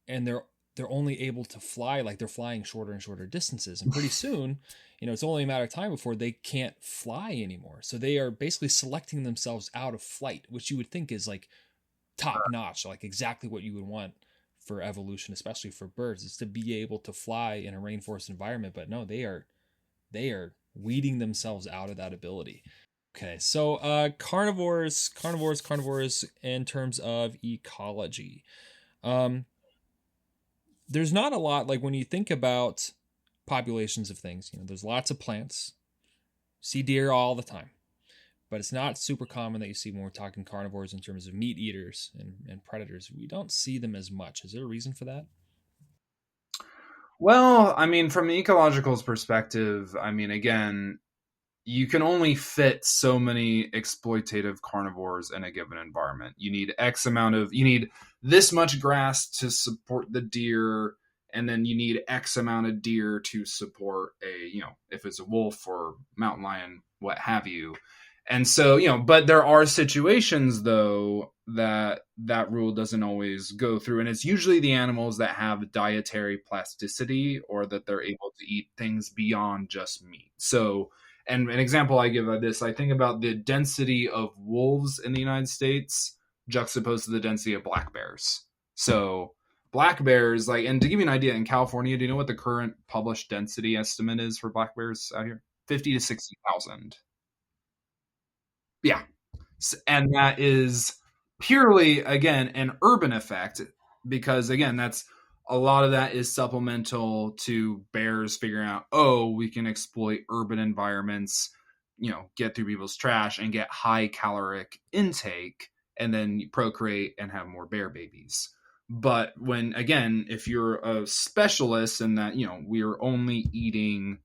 and they're only able to fly, like they're flying shorter and shorter distances, and pretty soon, it's only a matter of time before they can't fly anymore. So they are basically selecting themselves out of flight, which you would think is like top notch, like exactly what you would want for evolution, especially for birds, is to be able to fly in a rainforest environment. But no, they are weeding themselves out of that ability. Okay, so carnivores in terms of ecology. There's not a lot, like when you think about populations of things, there's lots of plants, see deer all the time, but it's not super common that you see when we're talking carnivores in terms of meat eaters and predators. We don't see them as much. Is there a reason for that? Well, I mean, from an ecological perspective, I mean, again, you can only fit so many exploitative carnivores in a given environment. You need you need this much grass to support the deer, and then you need X amount of deer to support if it's a wolf or mountain lion, what have you. And so, but there are situations though that rule doesn't always go through. And it's usually the animals that have dietary plasticity, or that they're able to eat things beyond just meat. So, and an example I give of this, I think about the density of wolves in the United States juxtaposed to the density of black bears. So black bears, like, and to give you an idea, in California, do you know what the current published density estimate is for black bears out here? 50 to 60,000. Yeah. And that is purely, again, an urban effect, because, again, that's A lot of that is supplemental to bears figuring out, oh, we can exploit urban environments, get through people's trash and get high caloric intake and then procreate and have more bear babies. But when, again, if you're a specialist in that, we're only eating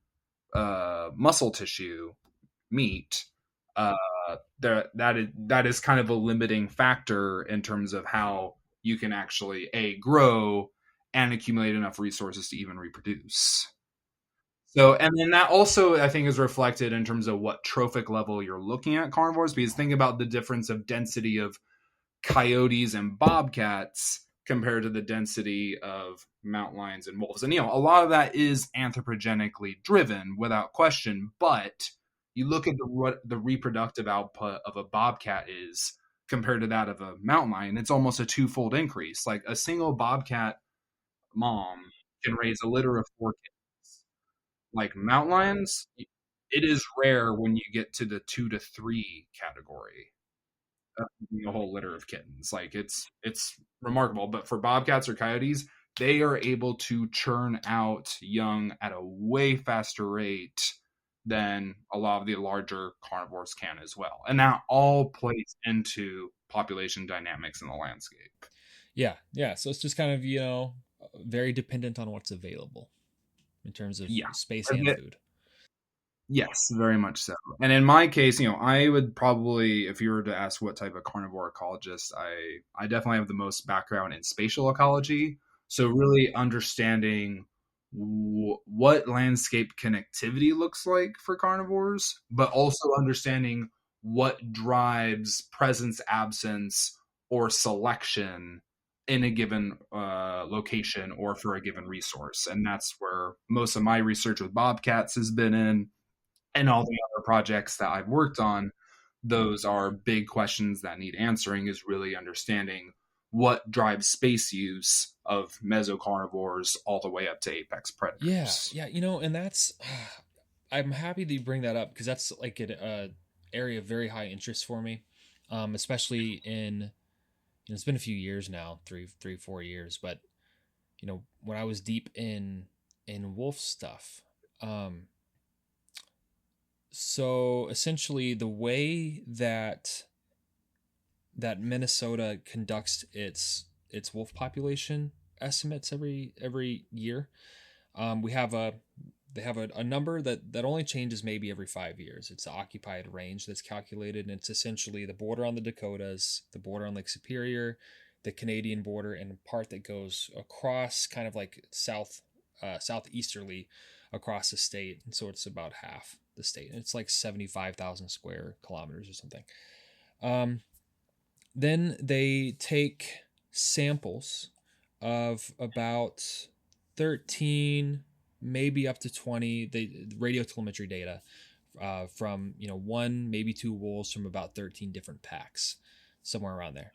muscle tissue meat, uh, that is kind of a limiting factor in terms of how you can actually grow and accumulate enough resources to even reproduce. So, and then that also I think is reflected in terms of what trophic level you're looking at carnivores, because think about the difference of density of coyotes and bobcats compared to the density of mountain lions and wolves. And a lot of that is anthropogenically driven without question, but you look at what the reproductive output of a bobcat is compared to that of a mountain lion, it's almost a twofold increase. Like a single bobcat mom can raise a litter of 4 kids. Like mountain lions, it is rare when you get to the 2 to 3 category, a whole litter of kittens. Like it's remarkable. But for bobcats or coyotes, they are able to churn out young at a way faster rate than a lot of the larger carnivores can as well. And that all plays into population dynamics in the landscape. Yeah. So it's just kind of, very dependent on what's available in terms of Yeah. space and food. Yes, very much so. And in my case, I would probably, if you were to ask what type of carnivore ecologist, I definitely have the most background in spatial ecology. So really understanding what landscape connectivity looks like for carnivores, but also understanding what drives presence, absence, or selection in a given location or for a given resource. And that's where most of my research with bobcats has been in, and all the other projects that I've worked on. Those are big questions that need answering, is really understanding what drives space use of mesocarnivores all the way up to apex predators. Yeah, and that's I'm happy that you bring that up because that's like an area of very high interest for me, especially in it's been a few years now, 4 years, but when I was deep in wolf stuff. So essentially, the way that Minnesota conducts its wolf population estimates every year, we have they have a number that only changes maybe every 5 years. It's the occupied range that's calculated, and it's essentially the border on the Dakotas, the border on Lake Superior, the Canadian border, and the part that goes across kind of like southeasterly across the state. And so it's about half the state. And it's like 75,000 square kilometers or something. Then they take samples of about 13, maybe up to 20, the radio telemetry data from one, maybe two wolves from about 13 different packs, somewhere around there.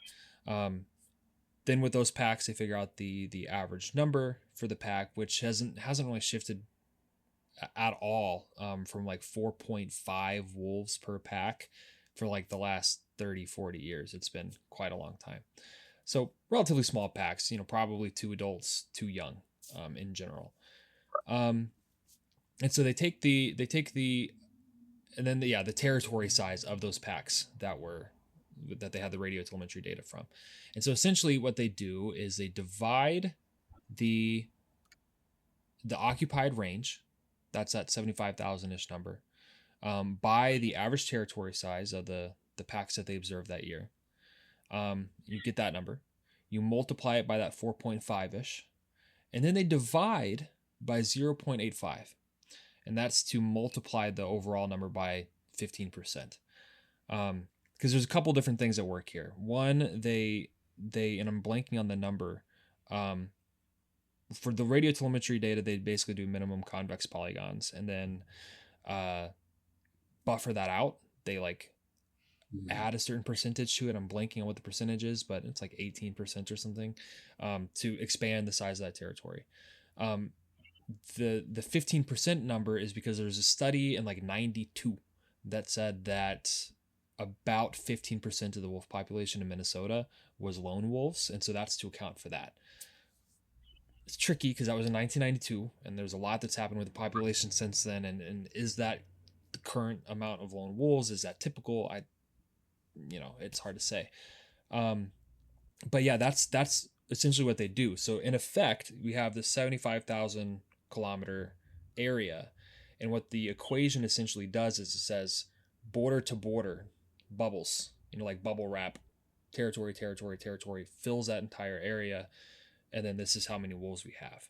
Then with those packs, they figure out the average number for the pack, which hasn't really shifted at all, from like 4.5 wolves per pack for like the last 30-40 years. It's been quite a long time. So relatively small packs, probably 2 adults, 2 young, in general. And so they take the and then the territory size of those packs that they had the radio telemetry data from. And so essentially what they do is they divide the occupied range, that's that 75,000-ish number, by the average territory size of the packs that they observed that year. You get that number. You multiply it by that 4.5-ish, and then they divide by 0.85. And that's to multiply the overall number by 15%. Because there's a couple different things that work here. One, they and I'm blanking on the number. For the radio telemetry data, they basically do minimum convex polygons and then buffer that out. They add a certain percentage to it. I'm blanking on what the percentage is, but it's like 18% or something, to expand the size of that territory. The 15% number is because there's a study in like 92 that said that about 15% of the wolf population in Minnesota was lone wolves, and so that's to account for that. it's tricky because that was in 1992, and there's a lot that's happened with the population since then. And is that the current amount of lone wolves? Is that typical? It's hard to say. Um, but yeah, that's essentially what they do. So in effect, we have this 75,000 kilometer area, and what the equation essentially does is it says border to border bubbles, like bubble wrap, territory, territory, territory, fills that entire area, and then this is how many wolves we have,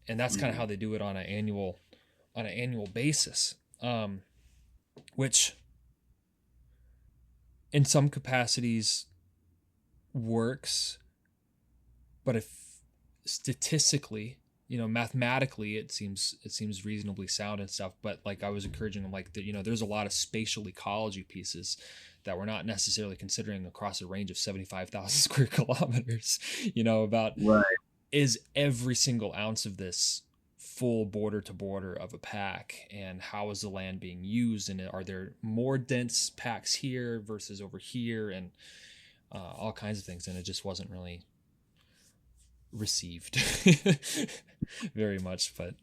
and that's kind of how they do it on an annual basis, which in some capacities works, but if statistically, mathematically, it seems reasonably sound and stuff. But like I was encouraging them, like there's a lot of spatial ecology pieces that we're not necessarily considering across a range of 75,000 square kilometers. About Right. is every single ounce of this full border to border of a pack, and how is the land being used, and are there more dense packs here versus over here, and all kinds of things. And it just wasn't really received very much. But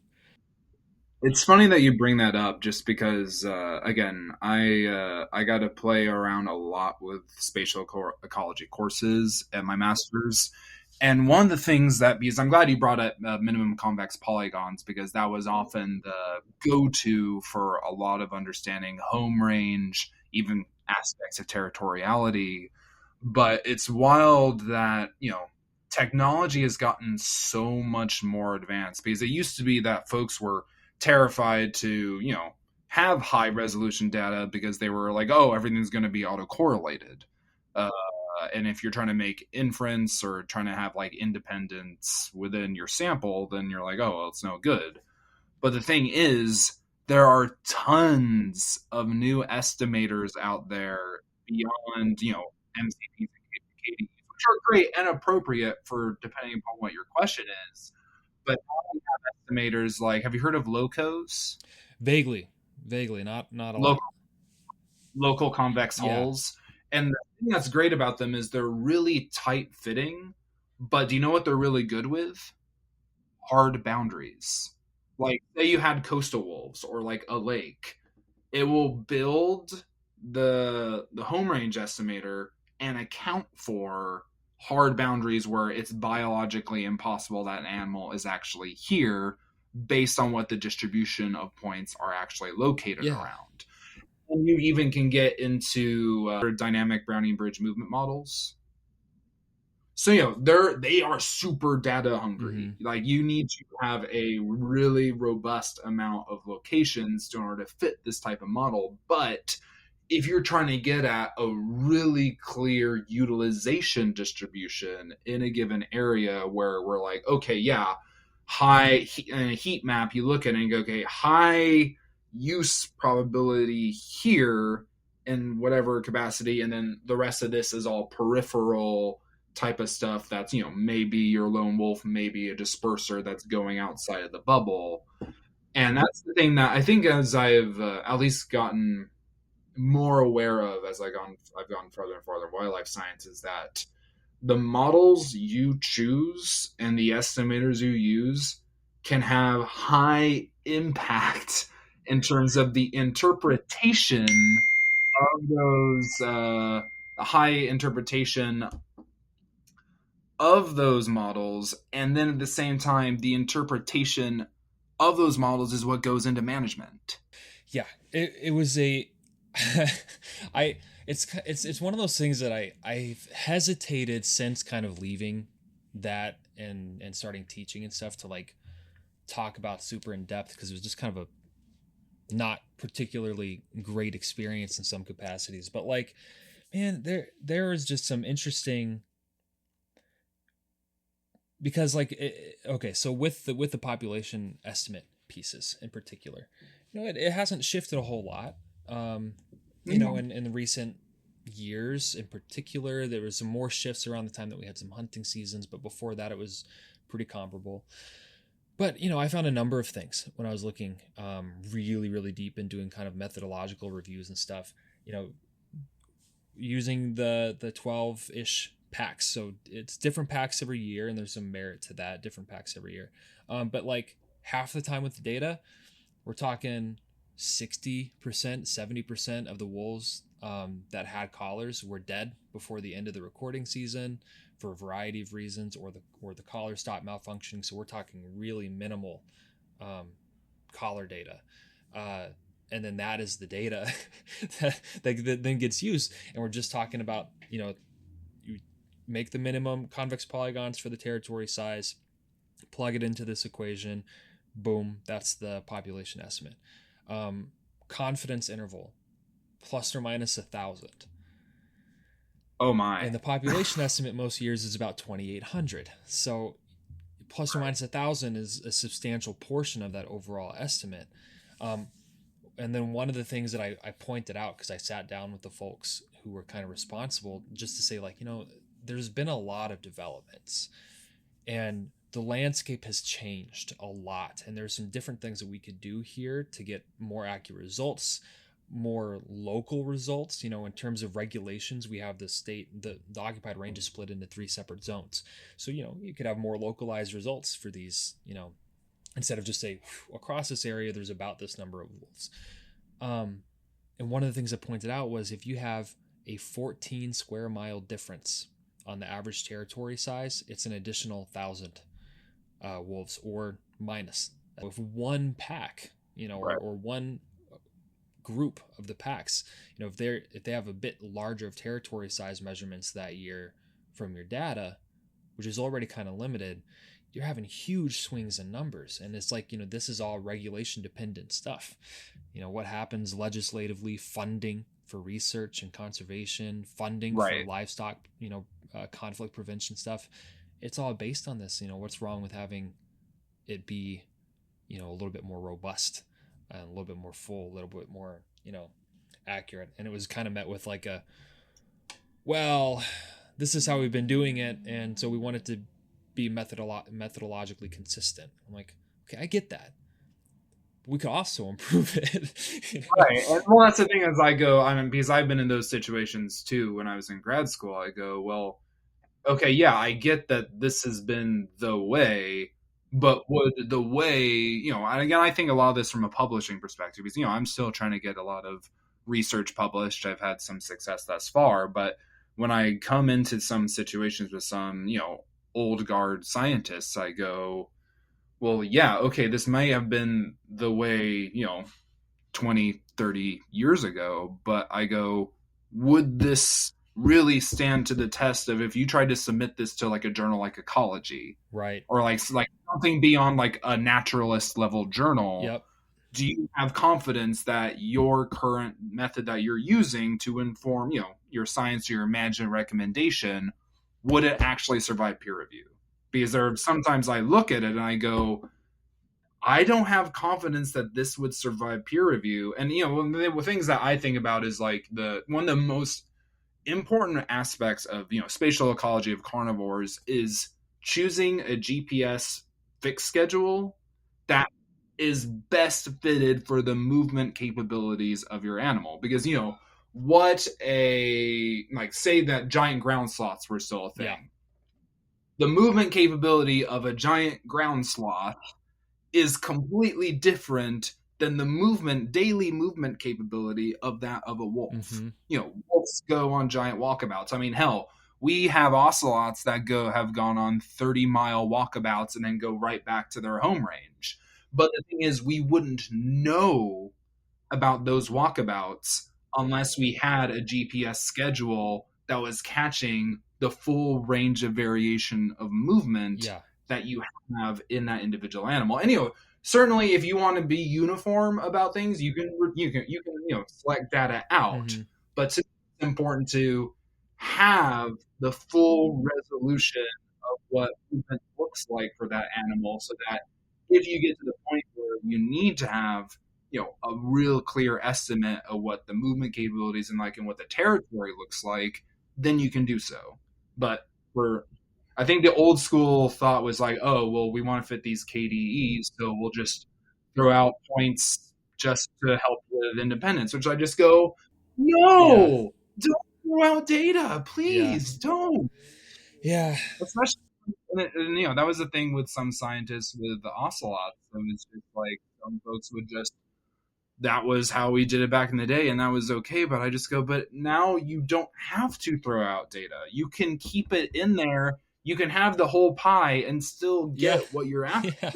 It's funny that you bring that up, just because again, I got to play around a lot with spatial ecology courses at my master's, and one of the things that, because I'm glad you brought up minimum convex polygons, because that was often the go-to for a lot of understanding home range, even aspects of territoriality. But it's wild that technology has gotten so much more advanced, because it used to be that folks were terrified to have high resolution data, because they were like, oh, everything's going to be autocorrelated, and if you're trying to make inference or trying to have like independence within your sample, then you're like, oh, well, it's no good. But the thing is, there are tons of new estimators out there beyond MCPs and KDs, which are great and appropriate for depending upon what your question is. But we have estimators like, have you heard of locos? vaguely, not a lot. Local convex Yeah. hulls. And the thing that's great about them is they're really tight fitting, but do you know what they're really good with? Hard boundaries. Like, say you had coastal wolves or like a lake, it will build the home range estimator and account for hard boundaries where it's biologically impossible that an animal is actually here, based on what the distribution of points are actually located around. And you even can get into dynamic Brownian bridge movement models. So they are super data hungry. Like, you need to have a really robust amount of locations in order to fit this type of model. But if you're trying to get at a really clear utilization distribution in a given area, where we're like, okay, yeah, high in a heat map, you look at it and go, okay, high use probability here in whatever capacity, and then the rest of this is all peripheral type of stuff that's maybe your lone wolf, maybe a disperser that's going outside of the bubble. And that's the thing that I think, as I've at least gotten more aware of as I've gone further and farther in wildlife science, is that the models you choose and the estimators you use can have high impact in terms of the interpretation of those high interpretation of those models, and then at the same time, the interpretation of those models is what goes into management. Yeah, it was a it's one of those things that I've hesitated since kind of leaving that and starting teaching and stuff to like talk about super in depth, because it was just kind of a not particularly great experience in some capacities. But like, man, there is just some interesting, because like okay, so with the population estimate pieces in particular, it hasn't shifted a whole lot. In the recent years in particular, there was some more shifts around the time that we had some hunting seasons, but before that it was pretty comparable. But I found a number of things when I was looking really, really deep and doing kind of methodological reviews and stuff, using the 12-ish packs. So it's different packs every year, and there's some merit to that. Different packs every year, but like half the time with the data, we're talking 60%, 70% of the wolves that had collars were dead before the end of the recording season for a variety of reasons, or the collar stopped malfunctioning. So we're talking really minimal collar data. And then that is the data that then gets used. And we're just talking about, you make the minimum convex polygons for the territory size, plug it into this equation, boom, that's the population estimate. Confidence interval, plus or minus 1,000. Oh my. And the population estimate most years is about 2,800. So plus or minus 1,000 is a substantial portion of that overall estimate. And then one of the things that I pointed out, because I sat down with the folks who were kind of responsible, just to say, like, there's been a lot of developments and the landscape has changed a lot. And there's some different things that we could do here to get more accurate results, more local results. In terms of regulations, we have the occupied range is split into 3 separate zones. So, you could have more localized results for these, instead of just say across this area, there's about this number of wolves. And one of the things I pointed out was if you have a 14 square mile difference on the average territory size, it's an additional 1,000 wolves or minus. If one pack, or one group of the packs, if they have a bit larger of territory size measurements that year from your data, which is already kind of limited, you're having huge swings in numbers. And it's like, this is all regulation dependent stuff. What happens legislatively, funding for research and conservation, funding for livestock, conflict prevention stuff. It's all based on this. What's wrong with having it be, a little bit more robust and a little bit more full, a little bit more, accurate. And it was kind of met with like well, this is how we've been doing it. And so we want it to be methodologically consistent. I'm like, okay, I get that. But we could also improve it. Right. And well, that's the thing as because I've been in those situations too. When I was in grad school, I go, well, okay, yeah, I get that this has been the way, but would the way, and again, I think a lot of this from a publishing perspective, because, I'm still trying to get a lot of research published. I've had some success thus far, but when I come into some situations with some, old guard scientists, I go, well, yeah, okay, this may have been the way, 20, 30 years ago, but I go, would this really stand to the test of if you tried to submit this to like a journal like Ecology, right, or like something beyond like a naturalist level journal? Yep. Do you have confidence that your current method that you're using to inform, your science or your management recommendation, would it actually survive peer review? Because sometimes I look at it and I go, I don't have confidence that this would survive peer review. And, the things that I think about is like one of the most important aspects of, spatial ecology of carnivores is choosing a GPS fixed schedule that is best fitted for the movement capabilities of your animal. Because, say that giant ground sloths were still a thing. Yeah. The movement capability of a giant ground sloth is completely different than the daily movement capability of that of a wolf. Mm-hmm. Wolves go on giant walkabouts. I mean, hell, we have ocelots that have gone on 30-mile walkabouts and then go right back to their home range. But the thing is, we wouldn't know about those walkabouts unless we had a GPS schedule that was catching the full range of variation of movement that you have in that individual animal. And, certainly if you want to be uniform about things, you can select data out. Mm-hmm. But it's important to have the full resolution of what movement looks like for that animal, so that if you get to the point where you need to have, a real clear estimate of what the movement capabilities and what the territory looks like, then you can do so. But I think the old school thought was like, oh, well, we want to fit these KDEs, so we'll just throw out points just to help with independence, which I just go, no, don't throw out data, please, don't. Yeah. especially and, that was the thing with some scientists with the ocelots. And it's just like some folks would just that was how we did it back in the day and that was okay, but I just go, but now you don't have to throw out data. You can keep it in there. You can have the whole pie and still Yeah. get what you're after. Yeah.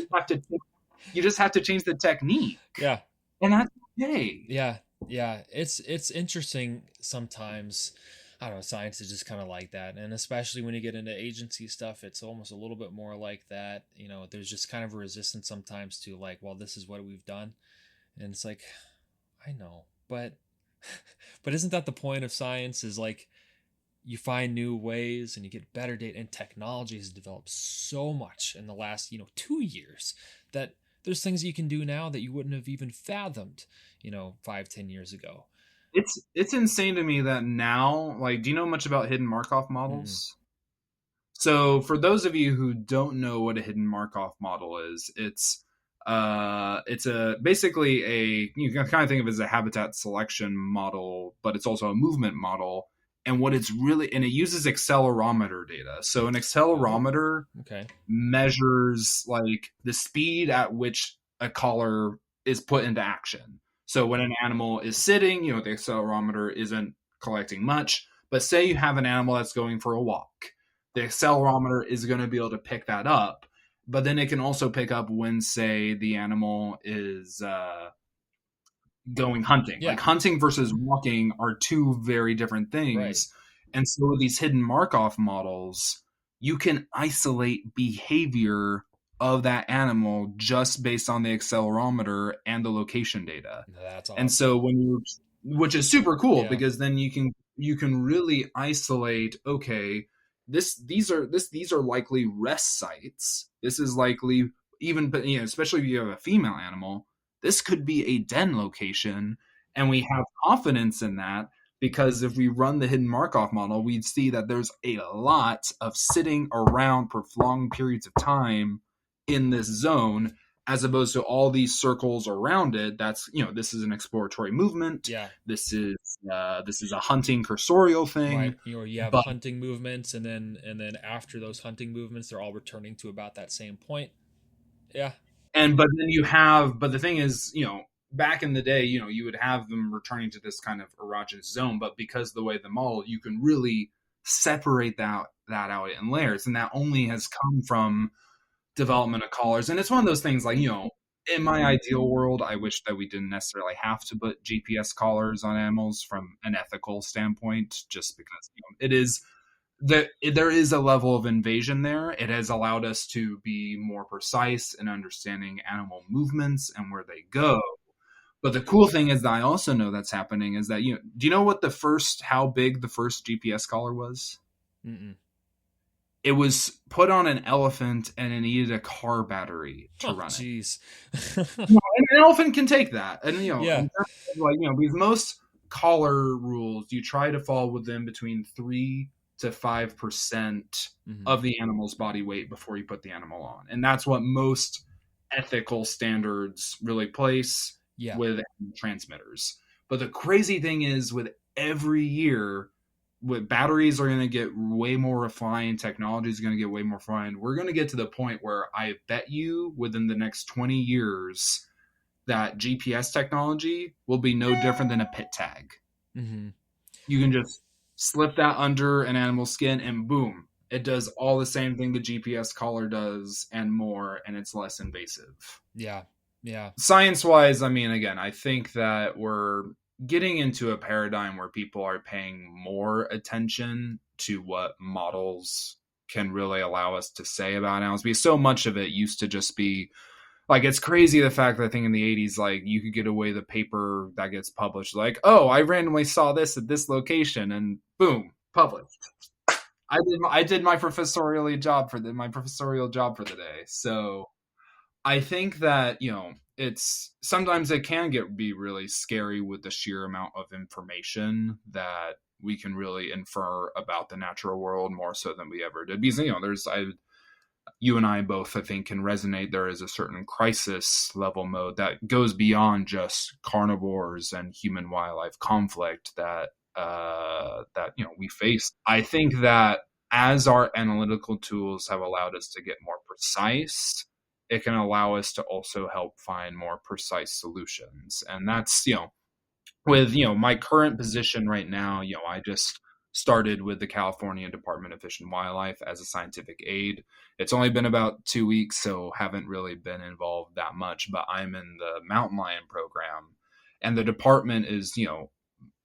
You just have to change the technique, Yeah. and that's okay. Yeah. Yeah. It's interesting sometimes. I don't know, science is just kind of like that. And especially when you get into agency stuff, it's almost a little bit more like that. There's just kind of a resistance sometimes to like, well, this is what we've done. And it's like, I know, but but isn't that the point of science is like you find new ways and you get better data, and technology has developed so much in the last 2 years that there's things you can do now that you wouldn't have even fathomed 5-10 years ago. It's insane to me that now, like, do you know much about hidden Markov Mm. models? So for those of you who don't know what a hidden Markov model is, it's a basically a you can kind of think of it as a habitat selection model, but it's also a movement model. And what it's really and it uses accelerometer data. So an Oh, accelerometer okay. measures like the speed at which a collar is put into action. So when an animal is sitting, the accelerometer isn't collecting much. But say you have an animal that's going for a walk, the accelerometer is going to be able to pick that up. But then it can also pick up when, say, the animal is going hunting. Yeah. Like hunting versus walking are two very different Right. things. And so with these hidden Markov models, you can isolate behavior of that animal just based on the accelerometer and the location data. That's And awesome. so when you which is super cool Yeah. because then you can really isolate, okay, these are likely rest sites. This is likely even but especially if you have a female animal, this could be a den location, and we have confidence in that because if we run the hidden Markov model, we'd see that there's a lot of sitting around for long periods of time in this zone as opposed to all these circles around it. That's this is an exploratory movement. Yeah. This is a hunting cursorial Right. thing, You have but hunting movements, and then after those hunting movements, they're all returning to about that same point. Yeah. but then you have but the thing is back in the day you would have them returning to this kind of erogenous zone, but because the way the model you can really separate that out in layers, and that only has come from development of collars. And it's one of those things like in my ideal world I wish that we didn't necessarily have to put GPS collars on animals from an ethical standpoint, just because it is that there is a level of invasion there. It has allowed us to be more precise in understanding animal movements and where they go. But the cool thing is that I also know that's happening is that do you know what how big the first GPS collar was? Mm-mm. It was put on an elephant and it needed a car battery to Oh, run it. jeez. An elephant can take that, and Yeah. in terms of like because most collar rules you try to fall within between 3 to 5% Hmm. of the animal's body weight before you put the animal on, and that's what most ethical standards really place Yeah. with transmitters. But the crazy thing is, with every year, with batteries are going to get way more refined, technology is going to get way more refined. We're going to get to the point where I bet you within the next 20 years that GPS technology will be no different than a pit tag. Hmm. You can just slip that under an animal's skin and boom, it does all the same thing the GPS collar does and more, and it's less invasive. Yeah. Yeah. Science wise, I mean, again, I think that we're getting into a paradigm where people are paying more attention to what models can really allow us to say about animals, because so much of it used to just be like, it's crazy the fact that I think in the 80s, like, you could get away the paper that gets published, like, oh, I randomly saw this at this location and boom, published. I did my professorial job for the day. So I think that it's sometimes it can be really scary with the sheer amount of information that we can really infer about the natural world more so than we ever did. Because you and I both, I think, can resonate. There is a certain crisis level mode that goes beyond just carnivores and human wildlife conflict that we face. I think that as our analytical tools have allowed us to get more precise, it can allow us to also help find more precise solutions. And that's, with, my current position right now, I just started with the California Department of Fish and Wildlife as a scientific aide. It's only been about 2 weeks, so haven't really been involved that much, but I'm in the mountain lion program. And the department is,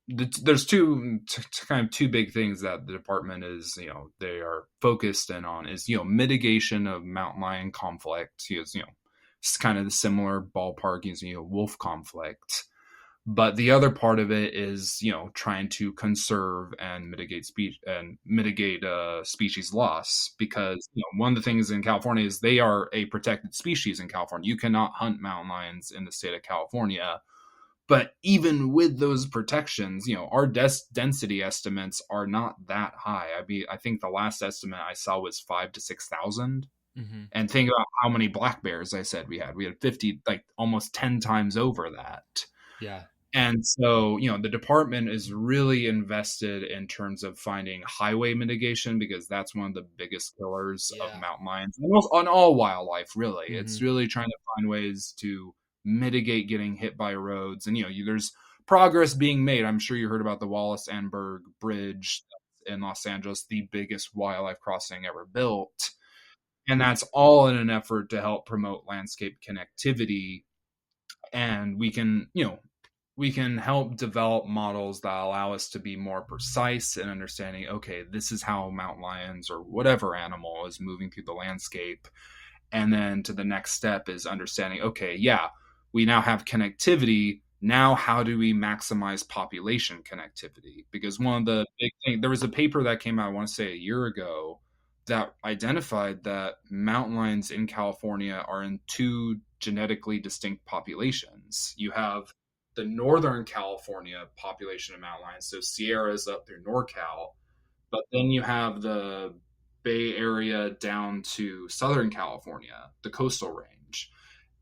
there's kind of two big things that the department is, they are focused in on is, mitigation of mountain lion conflict. It's kind of the similar ballpark as, wolf conflict. But the other part of it is, trying to conserve and mitigate species loss, because one of the things in California is they are a protected species in California. You cannot hunt mountain lions in the state of California. But even with those protections, our density estimates are not that high. I think the last estimate I saw was 5,000 to 6,000. Mm-hmm. And think about how many black bears I said we had. We had 50, like almost 10 times over that. Yeah. And so, the department is really invested in terms of finding highway mitigation, because that's one of the biggest killers of mountain lions and on all wildlife, really. Mm-hmm. It's really trying to find ways to mitigate getting hit by roads. And, there's progress being made. I'm sure you heard about the Wallace-Annenberg Bridge in Los Angeles, the biggest wildlife crossing ever built. And that's all in an effort to help promote landscape connectivity. And we can help develop models that allow us to be more precise in understanding, okay, this is how mountain lions or whatever animal is moving through the landscape. And then to the next step is understanding, okay, yeah, we now have connectivity. Now, how do we maximize population connectivity? Because one of the big things, there was a paper that came out, I want to say a year ago, that identified that mountain lions in California are in two genetically distinct populations. You have the Northern California population of mountain lions, so Sierras up through NorCal, but then you have the Bay Area down to Southern California, the coastal range.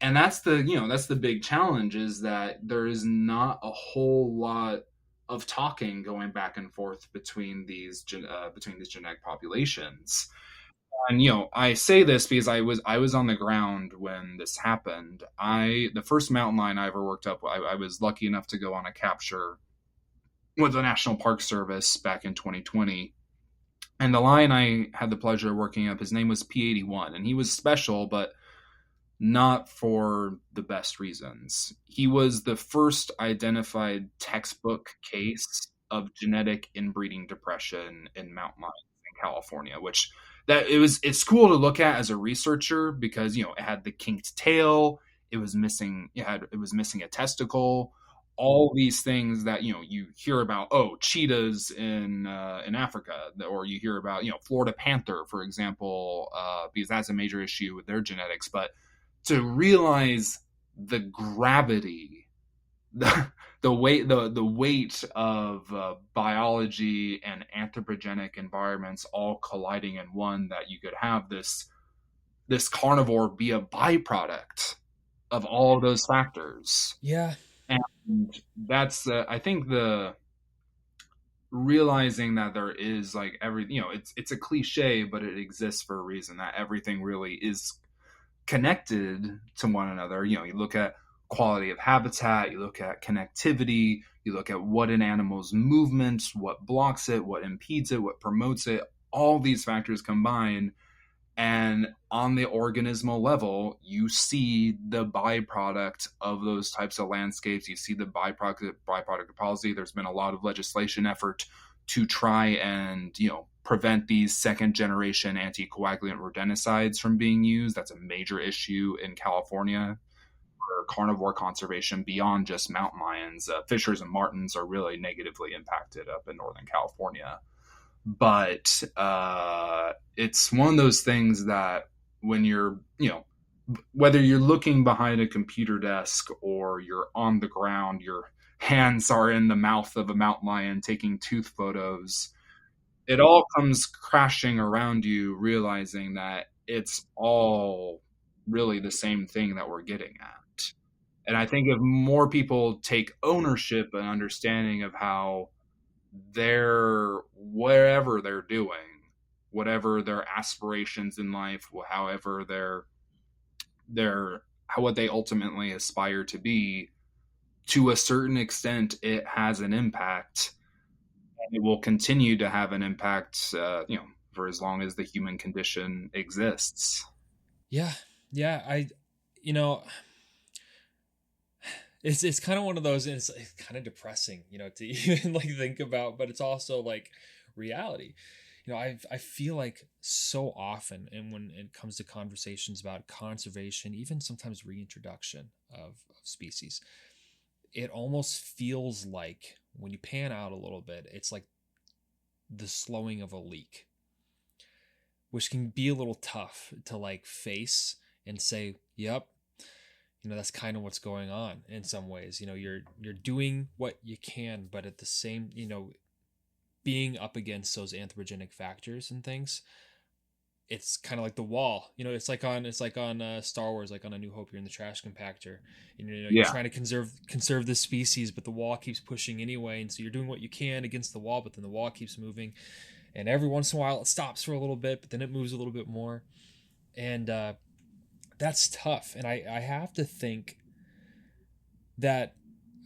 And that's the big challenge, is that there is not a whole lot of talking going back and forth between these genetic populations. And I say this because I was on the ground when this happened. The first mountain lion I ever worked up, I was lucky enough to go on a capture with the National Park Service back in 2020. And the lion I had the pleasure of working up, his name was P81, and he was special, but not for the best reasons. He was the first identified textbook case of genetic inbreeding depression in mountain lions in California, which it's cool to look at as a researcher, because it had the kinked tail, it was missing a testicle, all these things that you hear about, cheetahs in Africa, or you hear about Florida panther, for example, because that's a major issue with their genetics. But to realize the gravity, the weight of biology and anthropogenic environments all colliding in one, that you could have this carnivore be a byproduct of all of those factors. Yeah. And that's I think the realizing that there is, like, it's a cliche, but it exists for a reason, that everything really is connected to one another. You look at quality of habitat, you look at connectivity, you look at what an animal's movements, what blocks it, what impedes it, what promotes it, all these factors combine. And on the organismal level, you see the byproduct of those types of landscapes. You see the byproduct of policy. There's been a lot of legislation effort to try and, prevent these second generation anticoagulant rodenticides from being used. That's a major issue in California for carnivore conservation beyond just mountain lions. Fishers and martens are really negatively impacted up in Northern California. But it's one of those things that when you're, whether you're looking behind a computer desk or you're on the ground, your hands are in the mouth of a mountain lion taking tooth photos, it all comes crashing around you, realizing that it's all really the same thing that we're getting at. And I think if more people take ownership and understanding of how whatever they're doing, whatever their aspirations in life, however their what they ultimately aspire to be, to a certain extent, it has an impact, and it will continue to have an impact, for as long as the human condition exists. Yeah. Yeah. You know, it's kind of one of those, and it's kind of depressing, to even like think about, but it's also like reality. I feel like so often, and when it comes to conversations about conservation, even sometimes reintroduction of species, it almost feels like when you pan out a little bit, it's like the slowing of a leak, which can be a little tough to like face and say, yep, that's kind of what's going on in some ways. You're doing what you can, but at the same, being up against those anthropogenic factors and things, it's kind of like the wall. It's like on Star Wars, like on A New Hope, you're in the trash compactor, and you're trying to conserve this species, but the wall keeps pushing anyway, and so you're doing what you can against the wall, but then the wall keeps moving, and every once in a while it stops for a little bit, but then it moves a little bit more, and that's tough. And I have to think that,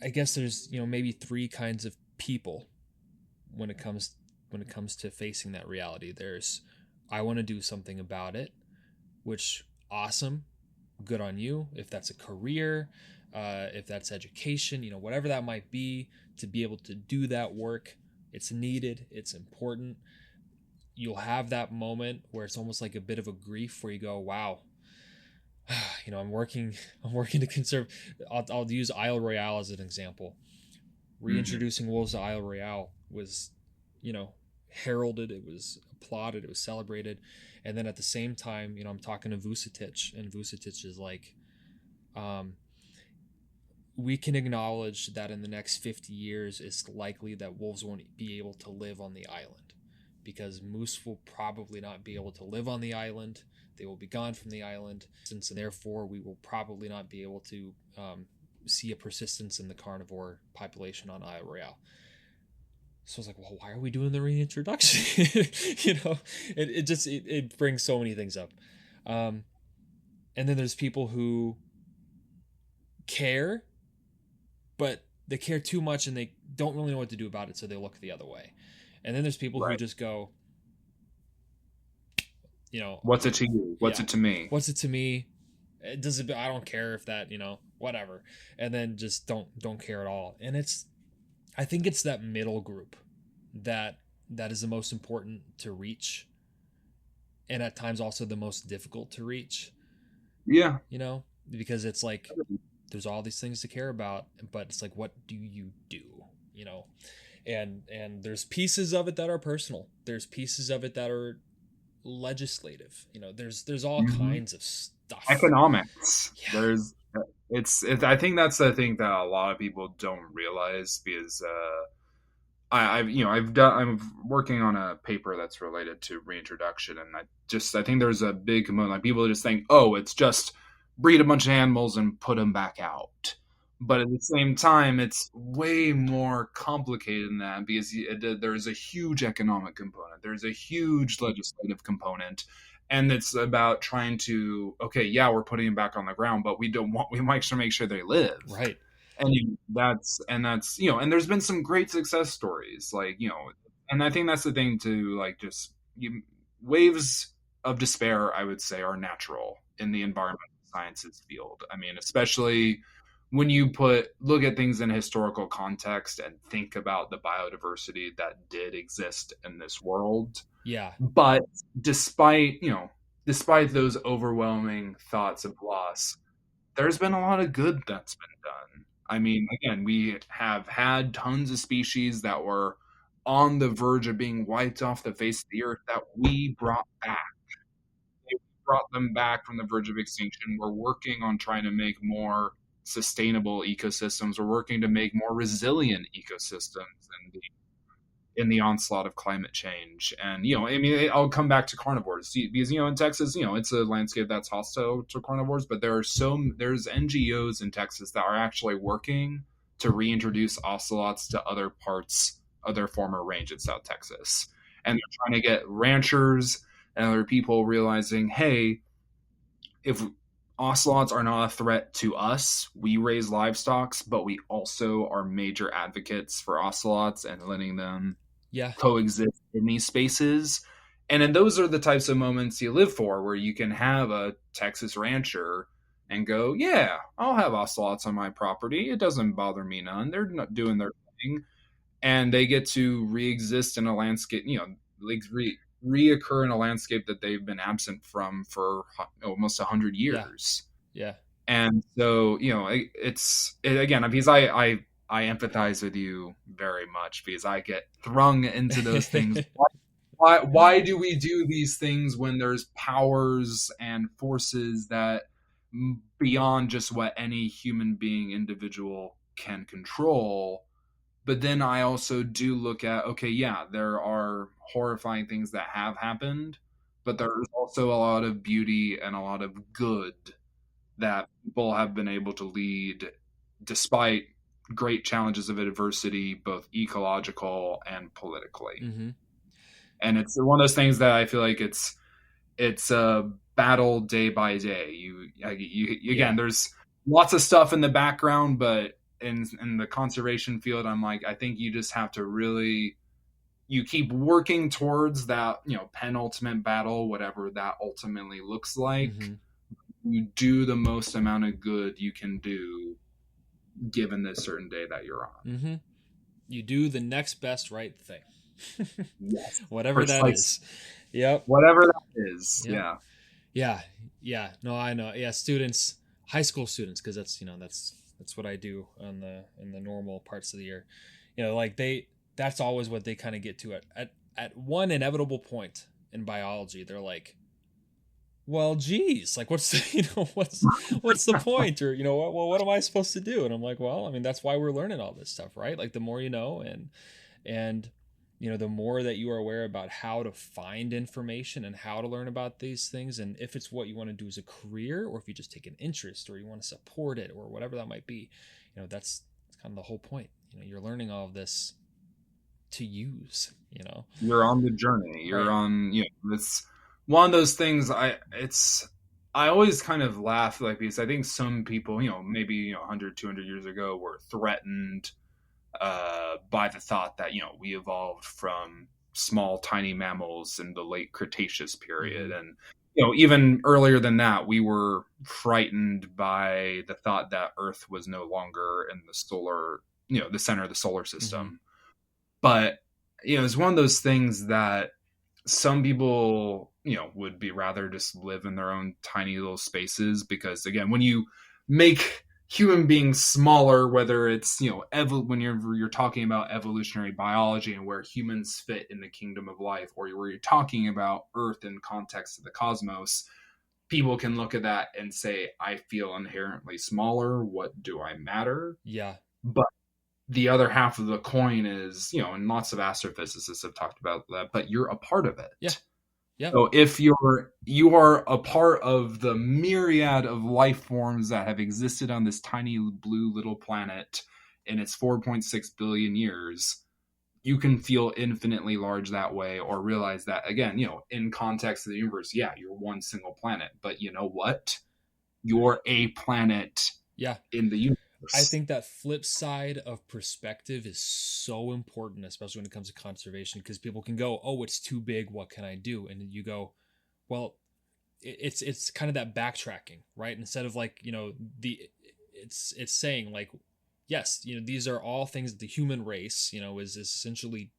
I guess there's maybe three kinds of people when it comes to facing that reality. There's, I want to do something about it, which, awesome, good on you. If that's a career, if that's education, whatever that might be, to be able to do that work, it's needed, it's important. You'll have that moment where it's almost like a bit of a grief, where you go, wow, I'm working to conserve. I'll use Isle Royale as an example. Reintroducing wolves to Isle Royale was, heralded, it was applauded, it was celebrated. And then at the same time, I'm talking to Vucetich, and Vucetich is like, we can acknowledge that in the next 50 years, it's likely that wolves won't be able to live on the island, because moose will probably not be able to live on the island. They will be gone from the island, and therefore we will probably not be able to see a persistence in the carnivore population on Isle Royale. So I was like, well, why are we doing the reintroduction? It brings so many things up. And then there's people who care, but they care too much and they don't really know what to do about it, so they look the other way. And then there's people who just go, what's it to you? What's it to me? What's it to me? It doesn't. I don't care if that, whatever. And then just don't care at all. And I think it's that middle group that is the most important to reach, and at times also the most difficult to reach. Yeah. Because it's like there's all these things to care about, but it's like, what do you do? And there's pieces of it that are personal. There's pieces of it that are legislative. There's all kinds of stuff. Economics. Yeah. I think that's the thing that a lot of people don't realize, because I'm working on a paper that's related to reintroduction, and I think there's a big component, like, people just think, oh, it's just breed a bunch of animals and put them back out. But at the same time, it's way more complicated than that, because there's a huge economic component. There's a huge legislative component. And it's about trying to, okay, yeah, we're putting them back on the ground, but we might make sure they live. Right. And that's, and there's been some great success stories, and I think that's the thing too, like, waves of despair, I would say, are natural in the environmental sciences field. I mean, especially when you look at things in historical context and think about the biodiversity that did exist in this world. Yeah. But despite those overwhelming thoughts of loss, there's been a lot of good that's been done. I mean, again, we have had tons of species that were on the verge of being wiped off the face of the earth that we brought back. We brought them back from the verge of extinction. We're working on trying to make more sustainable ecosystems. We're working to make more resilient ecosystems in the onslaught of climate change. And, I'll come back to carnivores, because, in Texas, it's a landscape that's hostile to carnivores, but there's NGOs in Texas that are actually working to reintroduce ocelots to other parts of their former range in South Texas. And they're trying to get ranchers and other people realizing, hey, if ocelots are not a threat to us, we raise livestock, but we also are major advocates for ocelots and letting them Yeah. coexist in these spaces. And then those are the types of moments you live for, where you can have a Texas rancher and go, yeah, I'll have ocelots on my property. It doesn't bother me none. They're not doing their thing. And they get to re-exist in a landscape, like reoccur in a landscape that they've been absent from for almost 100 Yeah. years. Yeah. And so, again, because I empathize with you very much, because I get thrown into those things. Why do we do these things when there's powers and forces that beyond just what any human being individual can control? But then I also do look at, okay, yeah, there are horrifying things that have happened, but there's also a lot of beauty and a lot of good that people have been able to lead despite great challenges of adversity, both ecological and politically. Mm-hmm. And it's one of those things that I feel like it's a battle day by day. You again, there's lots of stuff in the background, but in the conservation field, I'm like, I think you just have to really, you keep working towards that, penultimate battle, whatever that ultimately looks like. Mm-hmm. You do the most amount of good you can do given this certain day that you're on. Mm-hmm. You do the next best right thing. Yes. Whatever that is. Yep. Whatever that is. Yep. Yeah. Yeah. Yeah. No, I know. Yeah. Students, high school students, because that's what I do in the normal parts of the year. Like that's always what they kind of get to at one inevitable point in biology. They're like, well, geez, like what's what's the point? Or what am I supposed to do? And I'm like, well, I mean, that's why we're learning all this stuff, right? Like the more you know, and the more that you are aware about how to find information and how to learn about these things, and if it's what you want to do as a career, or if you just take an interest, or you want to support it, or whatever that might be, that's kind of the whole point. You're learning all of this to use. You're on the journey. You're right. on. It's one of those things. I always kind of laugh, like, because I think some people, maybe 100, 200 years ago, were threatened by the thought that we evolved from small tiny mammals in the late Cretaceous period. Mm-hmm. And even earlier than that, we were frightened by the thought that Earth was no longer in the the center of the solar system. Mm-hmm. But it's one of those things that some people would be rather just live in their own tiny little spaces, because again, when you make human beings smaller, whether it's when you're talking about evolutionary biology and where humans fit in the kingdom of life, or where you're talking about Earth in context of the cosmos, people can look at that and say, I feel inherently smaller. What do I matter? Yeah. But the other half of the coin is, and lots of astrophysicists have talked about that, but you're a part of it. Yeah. Yeah. So if you are a part of the myriad of life forms that have existed on this tiny blue little planet in its 4.6 billion years, you can feel infinitely large that way, or realize that, again, in context of the universe, yeah, you're one single planet, but you know what? You're a planet in the universe. I think that flip side of perspective is so important, especially when it comes to conservation, because people can go, oh, it's too big, what can I do? And you go, well, it's kind of that backtracking, right? Instead of like, it's saying like, yes, these are all things that the human race, is essentially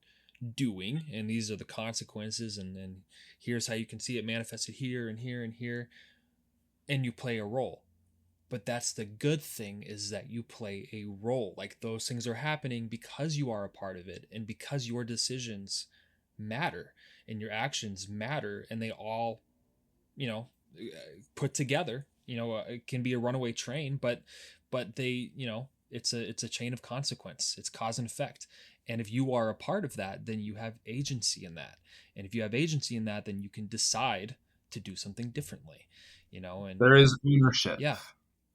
doing, and these are the consequences, and here's how you can see it manifested here and here and here, and you play a role. But that's the good thing, is that you play a role. Like those things are happening because you are a part of it, and because your decisions matter and your actions matter, and they all, put together, it can be a runaway train, but they, it's a chain of consequence. It's cause and effect. And if you are a part of that, then you have agency in that. And if you have agency in that, then you can decide to do something differently, and there is ownership. Yeah.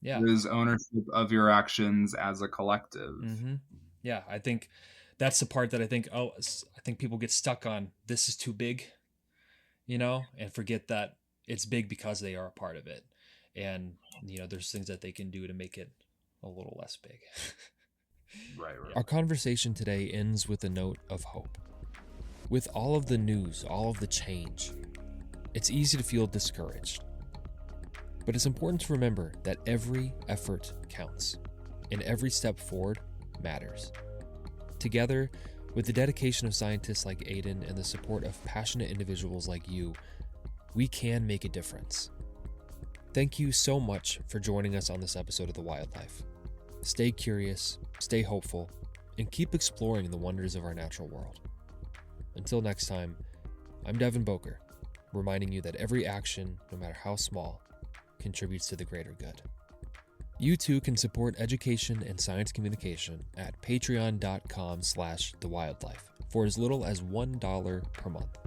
There is ownership of your actions as a collective. Mm-hmm. Yeah, I think that's the part that I think people get stuck on. This is too big, and forget that it's big because they are a part of it. And, there's things that they can do to make it a little less big. Right. Our conversation today ends with a note of hope. With all of the news, all of the change, it's easy to feel discouraged. But it's important to remember that every effort counts, and every step forward matters. Together, with the dedication of scientists like Aidan and the support of passionate individuals like you, we can make a difference. Thank you so much for joining us on this episode of The Wildlife. Stay curious, stay hopeful, and keep exploring the wonders of our natural world. Until next time, I'm Devin Boker, reminding you that every action, no matter how small, contributes to the greater good. You too can support education and science communication at patreon.com/thewildlife for as little as $1 per month.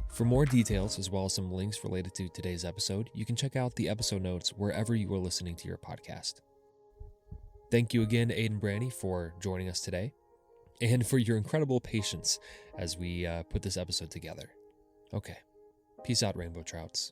For more details, as well as some links related to today's episode, you can check out the episode notes wherever you are listening to your podcast. Thank you again, Aidan Branney, for joining us today, and for your incredible patience as we put this episode together. Okay, peace out, rainbow trouts.